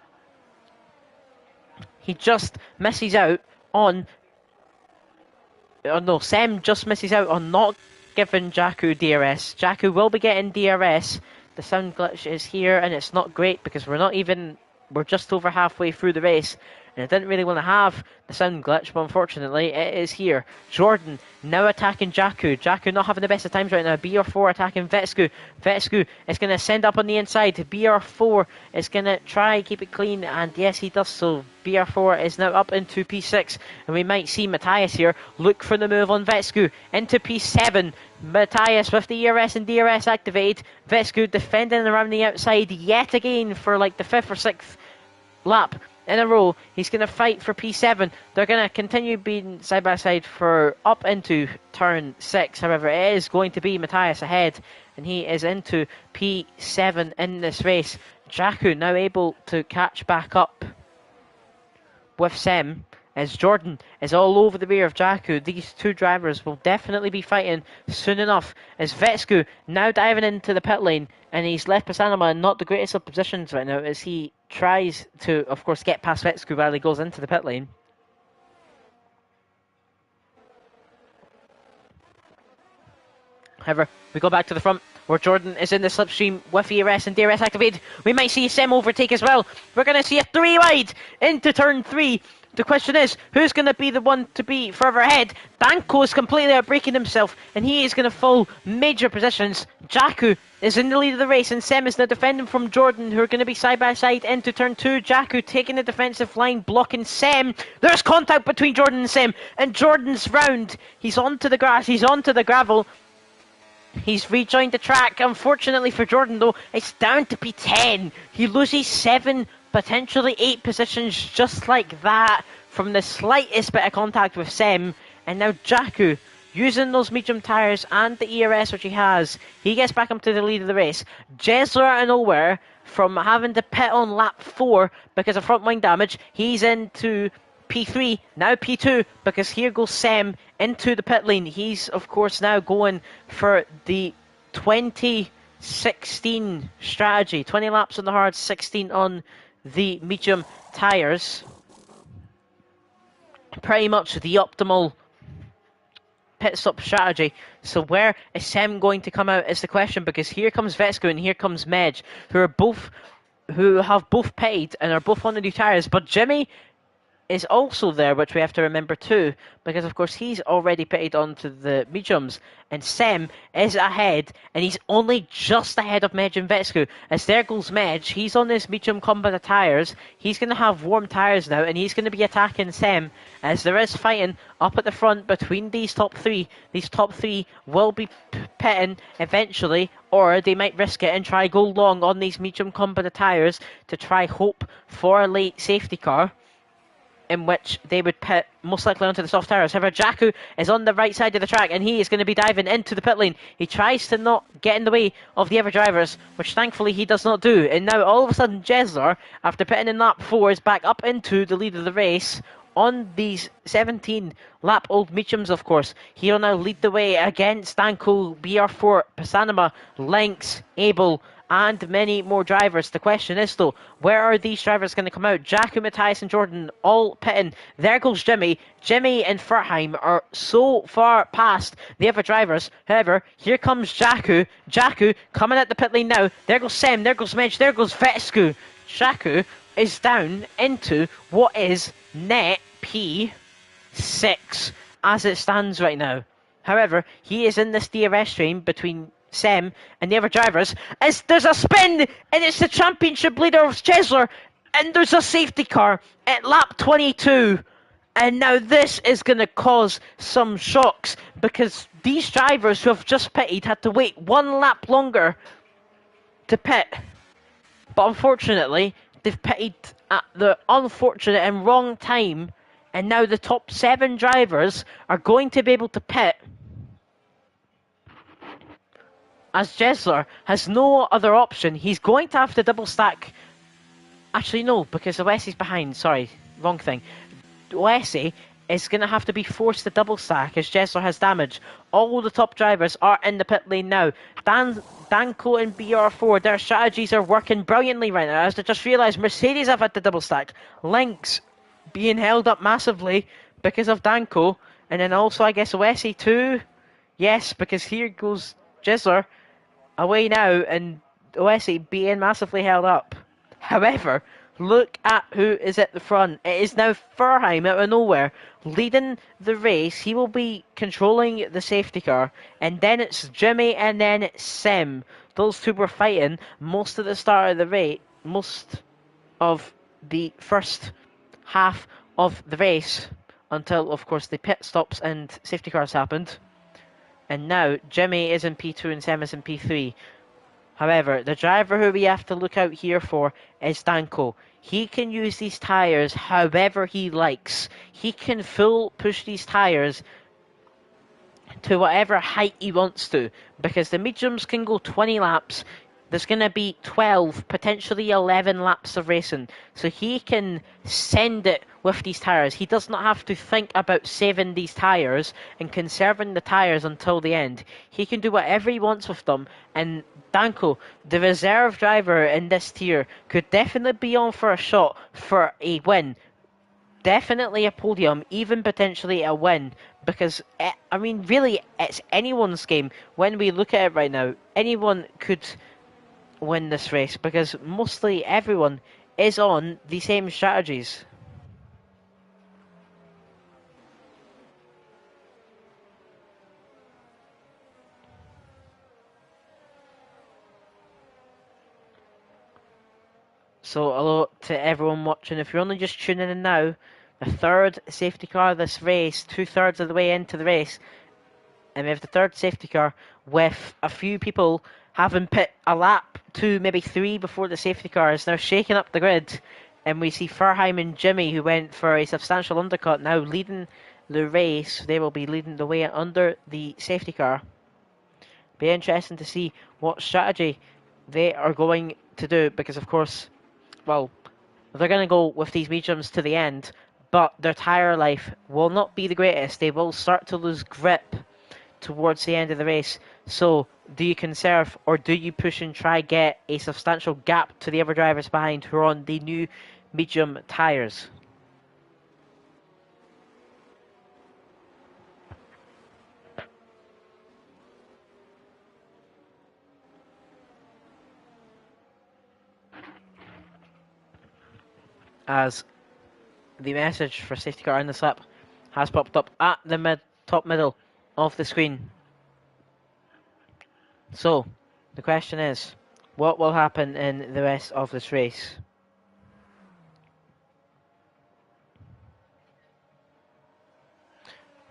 misses out on... Oh no, Sem just misses out on not giving Jakku DRS. Jakku will be getting DRS. The sound glitch is here, and it's not great because we're just over halfway through the race. And I didn't really want to have the sound glitch, but unfortunately it is here. Jordan now attacking Jakku. Jakku not having the best of times right now. BR4 attacking Vetsku. Vetsku is going to send up on the inside. BR4 is going to try keep it clean, and yes, he does so. BR4 is now up into P6, and we might see Matthias here look for the move on Vetsku into P7. Matthias with the ERS and DRS activated. Vetsku defending around the outside yet again for like the 5th or 6th lap in a row. He's going to fight for P7. They're going to continue being side by side for up into turn 6. However, it is going to be Matthias ahead, and he is into P7 in this race. Jakku now able to catch back up with Sem, as Jordan is all over the rear of Jakku. These two drivers will definitely be fighting soon enough, as Vetsku now diving into the pit lane, and he's left Pasanama in not the greatest of positions right now as he tries to, of course, get past Vetsku while he goes into the pit lane. However, we go back to the front where Jordan is in the slipstream with ERS and DRS activated. We might see Sem overtake as well. We're going to see a 3 wide into turn 3. The question is, who's going to be the one to be further ahead? Danko is completely outbraking himself, and he is going to fall major positions. Jakku is in the lead of the race, and Sem is now defending from Jordan, who are going to be side by side into turn 2. Jakku taking the defensive line, blocking Sem. There's contact between Jordan and Sem, and Jordan's round. He's onto the grass, he's onto the gravel. He's rejoined the track. Unfortunately for Jordan, though, it's down to P10. He loses 7, potentially 8 positions just like that from the slightest bit of contact with Sem. And now Jakku, using those medium tyres and the ERS which he has, he gets back up to the lead of the race. Jesler out of nowhere, from having to pit on lap 4 because of front wing damage, he's into P3, now P2, because here goes Sem into the pit lane. He's, of course, now going for the 2016 strategy. 20 laps on the hard, 16 on the medium tyres. Pretty much the optimal pit stop strategy. So where is Sem going to come out is the question, because here comes Vesco and here comes Medj, who have both pitted and are both on the new tyres, but Jimmy is also there, which we have to remember too, because of course he's already pitted onto the mediums, and Sem is ahead, and he's only just ahead of Medj and Vetsku. As there goes Medj, he's on his medium combat tyres, he's going to have warm tyres now, and he's going to be attacking Sem, as there is fighting up at the front between these top three. These top three will be pitting eventually, or they might risk it and try go long on these medium combat tyres to try hope for a late safety car, in which they would pit most likely onto the soft tyres. However, Jakku is on the right side of the track, and he is going to be diving into the pit lane. He tries to not get in the way of the other drivers, which thankfully he does not do. And now all of a sudden Jesler, after pitting in lap 4, is back up into the lead of the race on these 17 lap old mediums, of course. He will now lead the way against Danko, BR4, Pasanama, Lynx, Abel, and many more drivers. The question is though, where are these drivers going to come out? Jakku, Matthias and Jordan all pitting. There goes Jimmy. Jimmy and Fertheim are so far past the other drivers. However, here comes Jakku. Jakku coming at the pit lane now. There goes Sem, there goes Medj, there goes Vetsku. Jakku is down into what is net P6 as it stands right now. However, he is in this DRS stream between Sem and the other drivers, as there's a spin, and it's the championship leader of Chesler, and there's a safety car at lap 22, and now this is going to cause some shocks, because these drivers who have just pitted had to wait one lap longer to pit, but unfortunately they've pitted at the unfortunate and wrong time, and now the top 7 drivers are going to be able to pit, as Jesler has no other option. He's going to have to double stack. Actually, no, because Oesi's behind. Sorry, wrong thing. Oesi is going to have to be forced to double stack as Jesler has damage. All the top drivers are in the pit lane now. Danko and BR4, their strategies are working brilliantly right now, as they just realised Mercedes have had to double stack. Lynx being held up massively because of Danko, and then also I guess Oesi too. Yes, because here goes Jesler away now, and Oesi being massively held up. However, look at who is at the front. It is now Fertheim out of nowhere leading the race. He will be controlling the safety car, and then it's Jimmy and then Sem. Those two were fighting most of the start of the race, most of the first half of the race, until of course the pit stops and safety cars happened. And now Jimmy is in P2 and Sem is in P3. However, the driver who we have to look out here for is Danko. He can use these tyres however he likes. He can full push these tyres to whatever height he wants to, because the mediums can go 20 laps. There's going to be 12, potentially 11 laps of racing. So he can send it with these tyres. He does not have to think about saving these tyres and conserving the tyres until the end. He can do whatever he wants with them. And Danko, the reserve driver in this tier, could definitely be on for a shot for a win. Definitely a podium, even potentially a win. Because, I mean, really, it's anyone's game. When we look at it right now, anyone could win this race, because mostly everyone is on the same strategies. So hello to everyone watching. If you're only just tuning in now, the third safety car of this race, 2/3 of the way into the race, and we have the third safety car with a few people having pit a lap, 2, maybe 3 before the safety car is now shaking up the grid. And we see Fertheim and Jimmy, who went for a substantial undercut, now leading the race. They will be leading the way under the safety car. Be interesting to see what strategy they are going to do, because of course, well, they're going to go with these mediums to the end, but their tyre life will not be the greatest. They will start to lose grip towards the end of the race. So do you conserve, or do you push and try get a substantial gap to the other drivers behind who are on the new medium tyres? as the message for safety car in the slip has popped up at the top middle of the screen. So, the question is, what will happen in the rest of this race?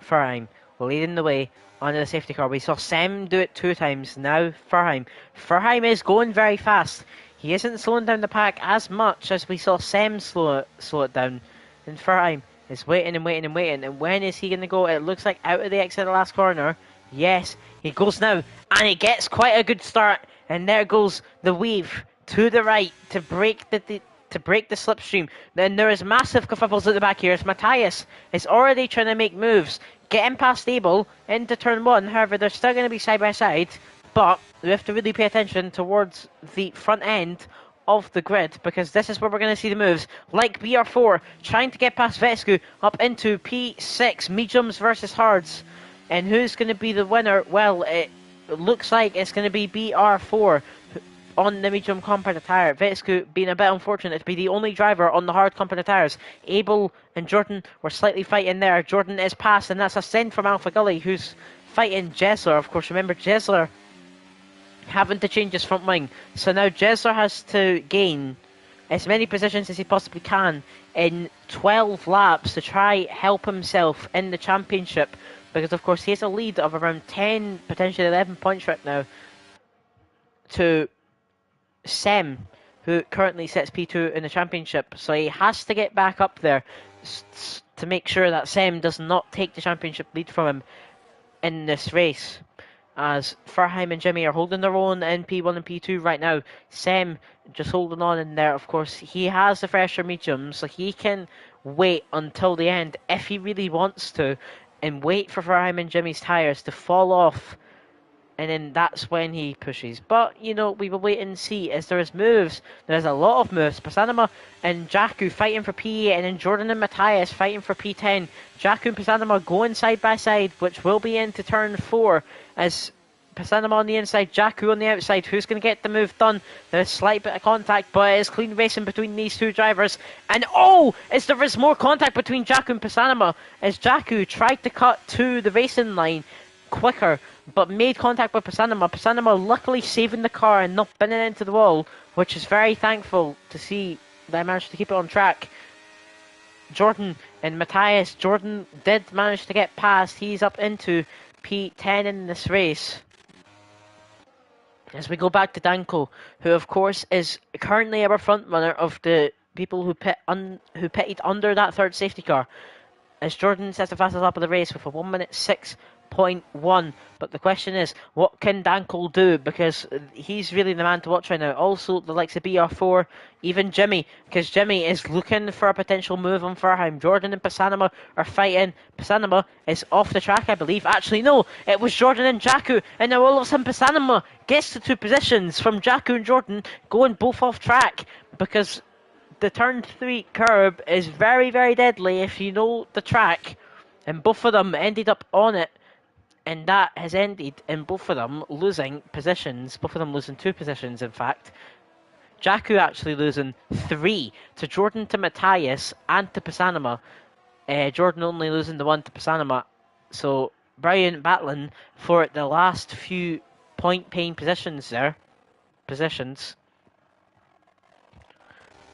Furheim leading the way under the safety car. We saw Sem do it 2 times. Now Furheim. Furheim is going very fast. He isn't slowing down the pack as much as we saw Sem slow it down. And Furheim is waiting and waiting and waiting. And when is he going to go? It looks like out of the exit of the last corner. Yes, he goes now. And he gets quite a good start. And there goes the weave to the right to break the slipstream. Then there is massive kerfuffles at the back here as Matthias is already trying to make moves, getting past Abel into turn 1. However, they're still going to be side by side, but we have to really pay attention towards the front end of the grid, because this is where we're going to see the moves, like BR4 trying to get past Vescu up into P6, mediums versus hards. And who's going to be the winner? Well, it looks like it's going to be BR4 on the medium compound tyre. Vescu being a bit unfortunate to be the only driver on the hard compound tyres. Abel and Jordan were slightly fighting there. Jordan is past, and that's a send from Alpha Gully, who's fighting Jesler. Of course, remember Jesler having to change his front wing. So now Jesler has to gain as many positions as he possibly can in 12 laps to try help himself in the championship, because of course he has a lead of around 10, potentially 11 points right now to Sem, who currently sits P2 in the championship. So he has to get back up there to make sure that Sem does not take the championship lead from him in this race, as Furheim and Jimmy are holding their own in P1 and P2 right now. Sem just holding on in there. Of course, he has the fresher medium, so he can wait until the end if he really wants to, and wait for Furheim and Jimmy's tyres to fall off, and then that's when he pushes. But, you know, we will wait and see as there is moves. There's a lot of moves. Pasanama and Jakku fighting for P8, and then Jordan and Matthias fighting for P10. Jakku and Pasanama going side by side, which will be into turn 4, as Pasanama on the inside, Jakku on the outside. Who's going to get the move done? There's a slight bit of contact, but it is clean racing between these two drivers. And oh, as there is more contact between Jakku and Pasanama, as Jakku tried to cut to the racing line quicker, but made contact with Pasanama. Pasanama luckily saving the car and not binning into the wall, which is very thankful to see that I managed to keep it on track. Jordan and Matthias. Jordan did manage to get past. He's up into P10 in this race. As we go back to Danko, who of course is currently our front runner of the people who pitted under that third safety car, as Jordan sets the fastest lap of the race with a 1:06.1. But the question is, what can Danko do? Because he's really the man to watch right now. Also, the likes of BR4, even Jimmy, because Jimmy is looking for a potential move on Furheim. Jordan and Pasanama are fighting. Pasanama is off the track, I believe. Actually, no, it was Jordan and Jakku, and now all of a sudden Pasanama gets to 2 positions from Jakku and Jordan going both off track, because the turn 3 curb is very, very deadly if you know the track, and both of them ended up on it, and that has ended in both of them losing positions, both of them losing 2 positions in fact. Jakku actually losing 3 to Jordan, to Matthias and to Pasanama. Jordan only losing the 1 to Pasanama. So brilliant battling for the last few point paying positions there.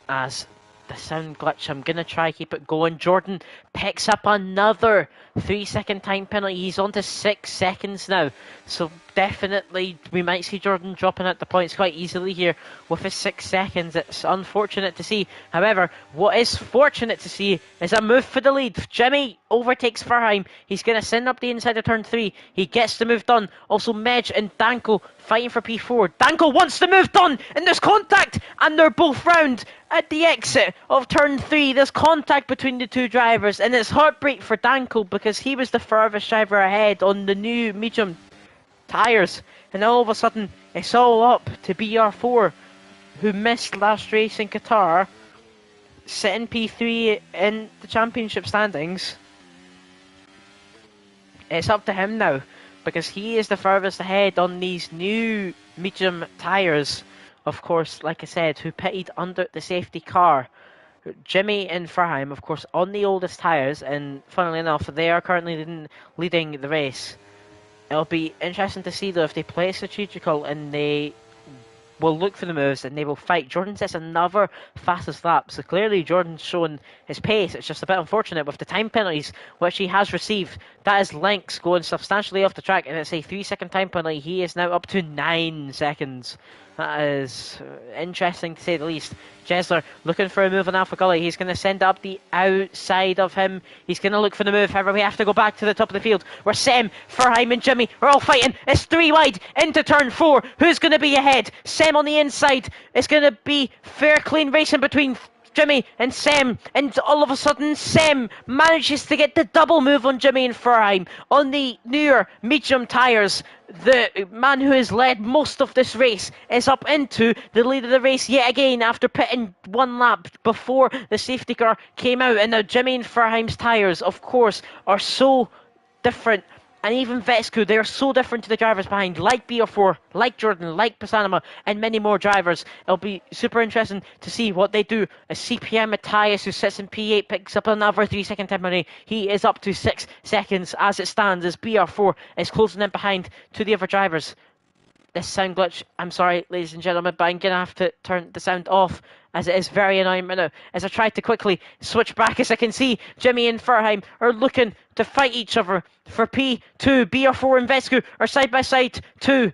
As the sound glitch, I'm going to try keep it going. Jordan picks up another 3-second time penalty. He's on to 6 seconds now. So definitely we might see Jordan dropping out the points quite easily here with his 6 seconds. It's unfortunate to see. However, what is fortunate to see is a move for the lead. Jimmy overtakes Furheim. He's going to send up the inside of turn 3. He gets the move done. Also Medj and Danko fighting for P4. Danko wants the move done, and there's contact, and they're both round at the exit of turn 3. There's contact between the two drivers, and it's heartbreak for Danko because he was the furthest driver ahead on the new medium tyres, and all of a sudden it's all up to BR4, who missed last race in Qatar, sitting P3 in the championship standings. It's up to him now, because he is the furthest ahead on these new medium tyres. Of course, like I said, who pitted under the safety car. Jimmy and Farheim, of course, on the oldest tyres, and funnily enough, they are currently leading the race. It'll be interesting to see, though, if they play strategical and they will look for the moves and they will fight. Jordan sets another fastest lap, so clearly Jordan's showing his pace. It's just a bit unfortunate with the time penalties which he has received. That is Lynx going substantially off the track, and it's a 3-second time penalty. He is now up to 9 seconds. That is interesting to say the least. Jesler looking for a move on Alpha Gully. He's going to send up the outside of him. He's going to look for the move. However, we have to go back to the top of the field where Sem, Farheim and Jimmy are all fighting. It's 3 wide into turn 4. Who's going to be ahead? Sem on the inside. It's going to be fair, clean racing between Jimmy and Sem, and all of a sudden Sem manages to get the double move on Jimmy and Farheim on the newer medium tyres. The man who has led most of this race is up into the lead of the race yet again after pitting 1 lap before the safety car came out. And now Jimmy and Farheim's tyres, of course, are so different. And even Vetsku, they are so different to the drivers behind, like BR4, like Jordan, like Pasanama, and many more drivers. It'll be super interesting to see what they do. As CPM Matthias, who sits in P8, picks up another 3-second time penalty. He is up to 6 seconds as it stands, as BR4 is closing in behind to the other drivers. This sound glitch, I'm sorry, ladies and gentlemen, but I'm going to have to turn the sound off, as it is very annoying right now. As I try to quickly switch back, as I can see Jimmy and Farheim are looking to fight each other for P2. BR4 and Vescu are side by side too.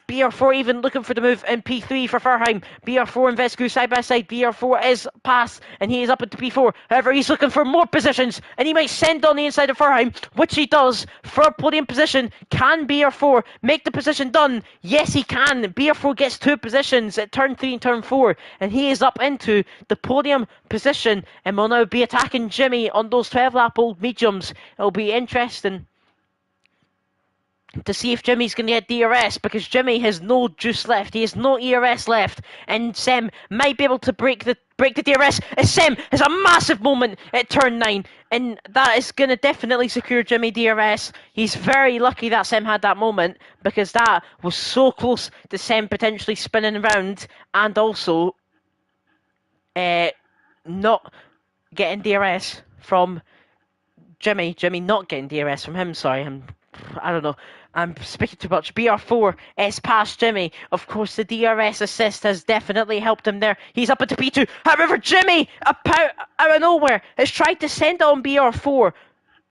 BR4 even looking for the move in P3 for Farheim. BR4 and Vescu side by side. BR4 is past and he is up into P4. However, he's looking for more positions and he might send on the inside of Farheim, which he does for a podium position. Can BR4 make the position done? Yes, he can. BR4 gets 2 positions at turn 3 and turn 4 and he is up into the podium position and will now be attacking Jimmy on those 12 lap old mediums. It'll be interesting to see if Jimmy's going to get DRS, because Jimmy has no juice left. He has no ERS left, and Sem might be able to break the DRS. As Sem has a massive moment at turn 9, and that is going to definitely secure Jimmy DRS. He's very lucky that Sem had that moment, because that was so close to Sem potentially spinning around and also not getting DRS from Jimmy. Jimmy not getting DRS from him. Sorry, I don't know. I'm speaking too much. BR4 is past Jimmy. Of course, the DRS assist has definitely helped him there. He's up into P2. However, Jimmy, out of nowhere, has tried to send on BR4.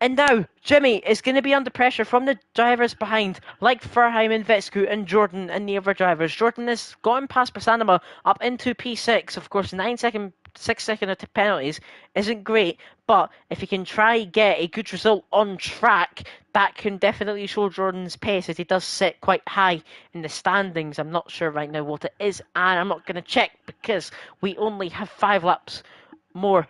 And now, Jimmy is going to be under pressure from the drivers behind, like Farheim and Vetsku and Jordan and the other drivers. Jordan has gotten past Pasanama up into P6. Of course, 6-second penalties isn't great, but if he can try get a good result on track, that can definitely show Jordan's pace, as he does sit quite high in the standings. I'm not sure right now what it is, and I'm not going to check because we only have 5 laps more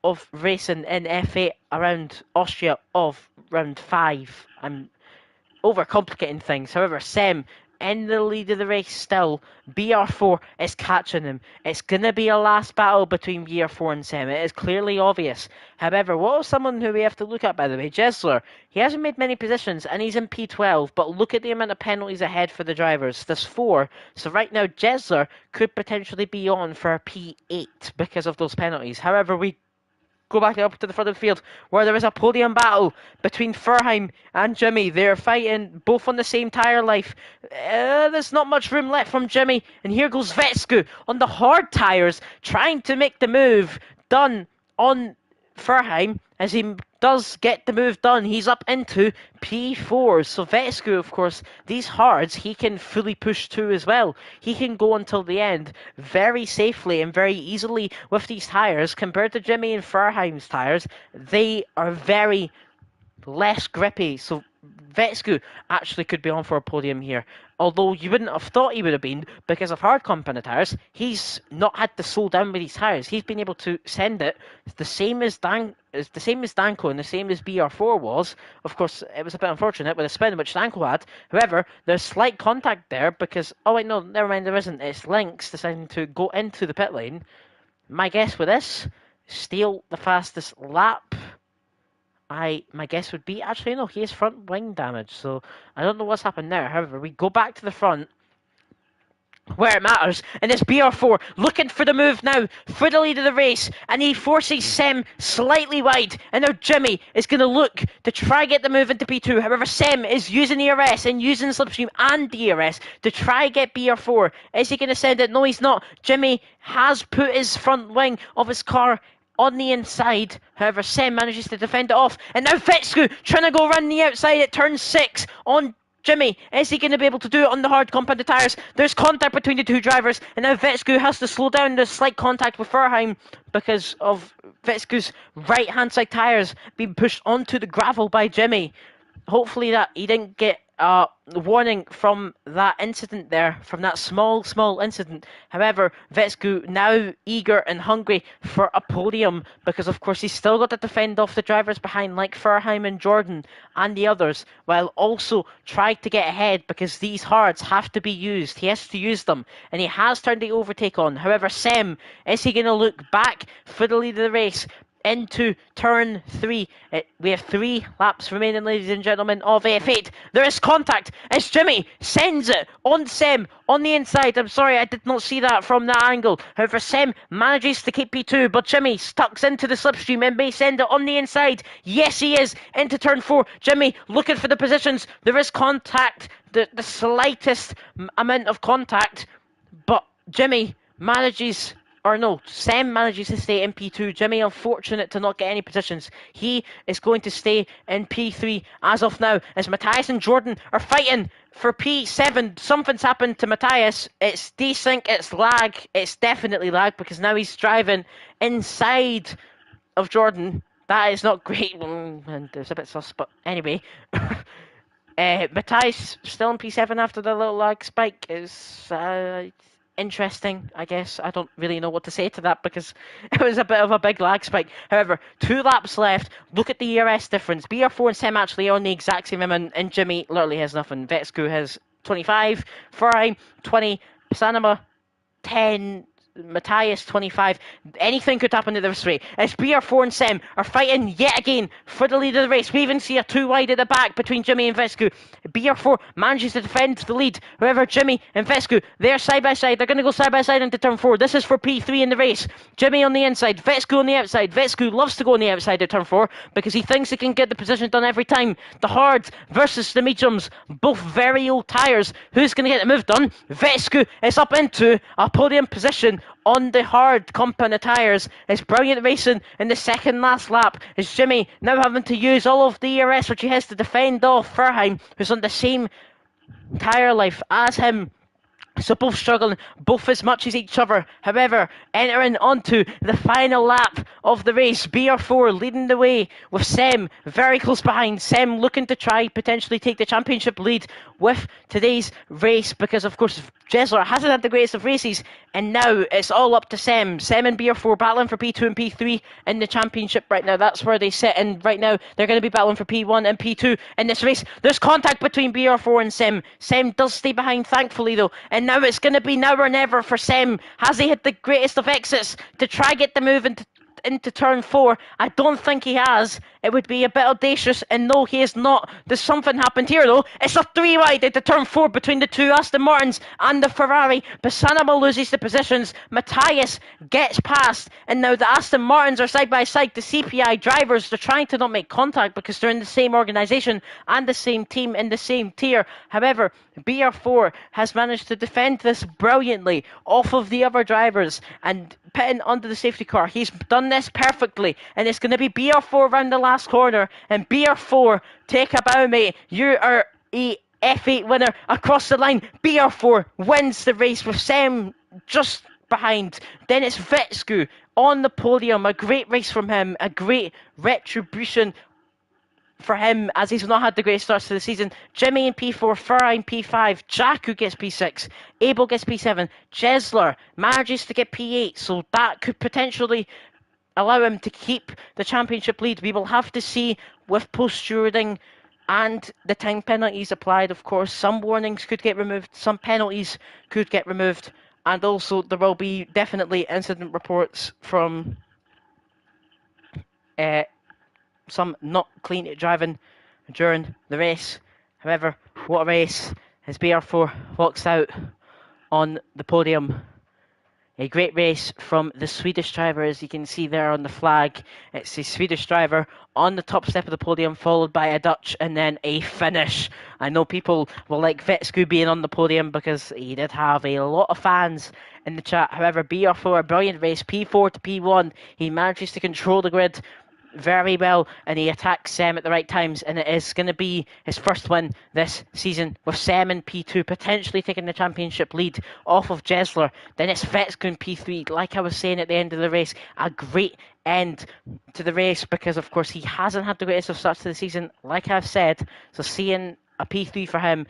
of racing in F8 around Austria of round 5. I'm overcomplicating things. However, Sem in the lead of the race still. BR4 is catching him. It's going to be a last battle between BR4 and Sem. It is clearly obvious. However, what is someone who we have to look at, by the way? Jesler. He hasn't made many positions and he's in P12, but look at the amount of penalties ahead for the drivers. There's 4. So right now, Jesler could potentially be on for a P8 because of those penalties. However, we go back up to the front of the field where there is a podium battle between Farheim and Jimmy. They're fighting both on the same tyre life. There's not much room left from Jimmy, and here goes Vetsku on the hard tyres trying to make the move done on Farheim. As he does get the move done, he's up into P4. So Vetsku, of course, these hards, he can fully push to as well. He can go until the end very safely and very easily with these tyres. Compared to Jimmy and Farheim's tyres, they are very less grippy. So Vetsku actually could be on for a podium here. Although you wouldn't have thought he would have been because of hard company tyres. He's not had to slow down with these tyres. He's been able to send it the same as Danko and the same as BR4 was. Of course, it was a bit unfortunate with the spin which Danko had. However, there's slight contact there because, oh wait, no, never mind, there isn't. It's Lynx deciding to go into the pit lane. My guess with this, steal the fastest lap. My guess would be, actually no, he has front wing damage, so I don't know what's happened there. However, we go back to the front where it matters, and it's BR4 looking for the move now for the lead of the race, and he forces Sem slightly wide, and now Jimmy is going to look to try get the move into P2. However, Sem is using ERS and using Slipstream and DRS to try get BR4. Is he going to send it? No, he's not. Jimmy has put his front wing of his car on the inside. However, Sem manages to defend it off, and now Vetsku trying to go run the outside at turn 6 on Jimmy. Is he going to be able to do it on the hard compounded tyres? There's contact between the two drivers, and now Vetsku has to slow down. There's slight contact with Furheim because of Vetsku's right hand side tyres being pushed onto the gravel by Jimmy. Hopefully that he didn't get a warning from that incident there, from that small incident. However, Vetsku now eager and hungry for a podium, because of course he's still got to defend off the drivers behind like Furheim and Jordan and the others, while also trying to get ahead, because these hards have to be used. He has to use them, and he has turned the overtake on. However, Sem, is he going to look back for the lead of the race into turn 3? We have 3 laps remaining, ladies and gentlemen, of F8. There is contact as Jimmy sends it on Sem on the inside. I'm sorry, I did not see that from that angle. However, Sem manages to keep P2, but Jimmy stucks into the slipstream and may send it on the inside. Yes, he is, into turn 4. Jimmy looking for the positions. There is contact, the slightest amount of contact, but Jimmy manages... Or no, Sem manages to stay in P2. Jimmy, unfortunate to not get any positions. He is going to stay in P3 as of now, as Matthias and Jordan are fighting for P7. Something's happened to Matthias. It's desync, it's lag. It's definitely lag, because now he's driving inside of Jordan. That is not great, and it's a bit sus, but anyway. Matthias still in P7 after the little lag spike is... interesting, I guess. I don't really know what to say to that, because it was a bit of a big lag spike. However, 2 laps left. Look at the ERS difference. BR4 and Sem actually on the exact same amount, and Jimmy literally has nothing. Vetsku has 25, Furheim 20, Sanama 10, Matthias 25. Anything could happen to this race. As BR4 and Sem are fighting yet again for the lead of the race. We even see a 2 wide at the back between Jimmy and Vetsku. BR4 manages to defend the lead. However, Jimmy and Vetsku, they're side by side. They're going to go side by side into turn 4. This is for P3 in the race. Jimmy on the inside, Vetsku on the outside. Vetsku loves to go on the outside at turn 4 because he thinks he can get the position done every time. The hards versus the mediums, both very old tyres. Who's going to get the move done? Vetsku is up into a podium position on the hard compound tyres. It's brilliant racing in the second last lap. It's Jimmy now having to use all of the ERS, which he has to defend off Furheim, who's on the same tyre life as him. So both struggling, both as much as each other. However, entering onto the final lap of the race, BR4 leading the way with Sem very close behind. Sem looking to try potentially take the championship lead with today's race, because of course Jesler hasn't had the greatest of races, and now it's all up to Sem. Sem and BR4 battling for P2 and P3 in the championship right now. That's where they sit, and right now they're going to be battling for P1 and P2 in this race. There's contact between BR4 and Sem. Sem does stay behind, thankfully, though, and now it's going to be now or never for Sem. Has he hit the greatest of exits to try get the move into turn 4? I don't think he has. It would be a bit audacious, and no, he is not. There's something happened here, though. It's a 3 wide into turn 4 between the 2 Aston Martins and the Ferrari. Basanama loses the positions. Matthias gets past, and now the Aston Martins are side by side. The CPI drivers, they're trying to not make contact because they're in the same organisation and the same team in the same tier. However, BR4 has managed to defend this brilliantly off of the other drivers and pitting under the safety car. He's done this perfectly, and it's going to be BR4 around the last corner, and BR4, take a bow, mate. You are a F8 winner across the line. BR4 wins the race with Sem just behind. Then it's Vetsku on the podium. A great race from him, a great retribution for him, as he's not had the great starts to the season. Jimmy in P4, Furheim P5, Jaku gets P6, Abel gets P7, Jesler manages to get P8, so that could potentially allow him to keep the championship lead. We will have to see with post-stewarding and the time penalties applied, of course. Some warnings could get removed, some penalties could get removed, and also there will be definitely incident reports from some not clean driving during the race. However, what a race as BR4 walks out on the podium. A great race from the Swedish driver, as you can see there on the flag. It's the Swedish driver on the top step of the podium, followed by a Dutch, and then a finish. I know people will like Vetsku being on the podium because he did have a lot of fans in the chat. However, BR4, a brilliant race, P4 to P1. He manages to control the grid very well, and he attacks Sem at the right times, and it is going to be his first win this season with Sem in P2, potentially taking the championship lead off of Jesler. Then it's Vetskun in P3. Like I was saying at the end of the race, a great end to the race because of course he hasn't had the greatest of starts to the season, like I've said. So seeing a P3 for him,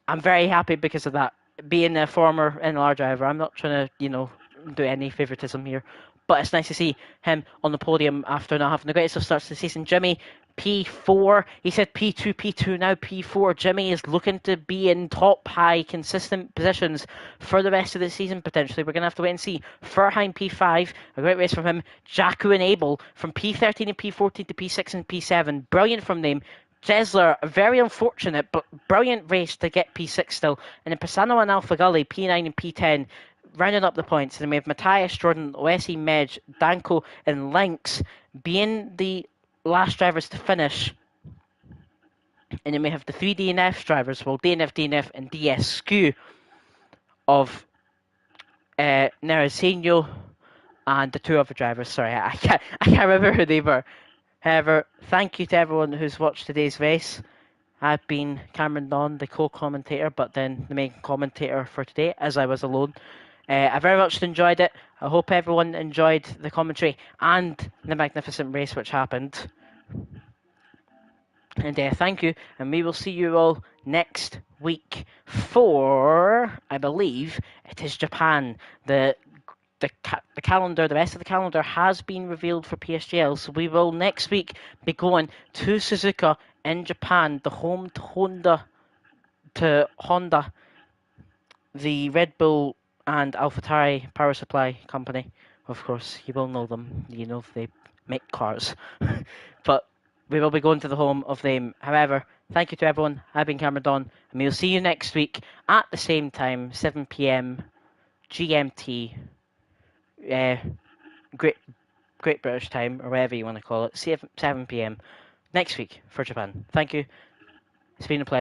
I'm very happy because of that. Being a former NLR driver, I'm not trying to, do any favouritism here. But it's nice to see him on the podium after not having the greatest of starts to the season. Jimmy, P4. He said P2, P2, now P4. Jimmy is looking to be in top, high, consistent positions for the rest of the season, potentially. We're going to have to wait and see. Furheim, P5. A great race from him. Jakku and Abel from P13 and P14 to P6 and P7. Brilliant from them. Jesler, very unfortunate, but brilliant race to get P6 still. And then Pisano and Alpha Gully, P9 and P10, rounding up the points. And then we have Matthias, Jordan, Oesi, Medj, Danko, and Lynx being the last drivers to finish. And then we have the three DNF drivers, well, DNF, DNF, and DSQ of Neresenio and the two other drivers. Sorry, I can't remember who they were. However, thank you to everyone who's watched today's race. I've been Cameron Don, the co-commentator, but then the main commentator for today, as I was alone. I very much enjoyed it. I hope everyone enjoyed the commentary and the magnificent race which happened. And thank you, and we will see you all next week for, I believe, it is Japan. The calendar, the rest of the calendar has been revealed for PSGL, so we will next week be going to Suzuka in Japan, the home to Honda, the Red Bull and AlphaTauri power supply company. Of course, you will know them. You know they make cars. But we will be going to the home of them. However, thank you to everyone. I've been Cameron Don, and we'll see you next week at the same time, 7 p.m. GMT. Great British time, or whatever you want to call it, 7 p.m. next week for Japan. Thank you. It's been a pleasure.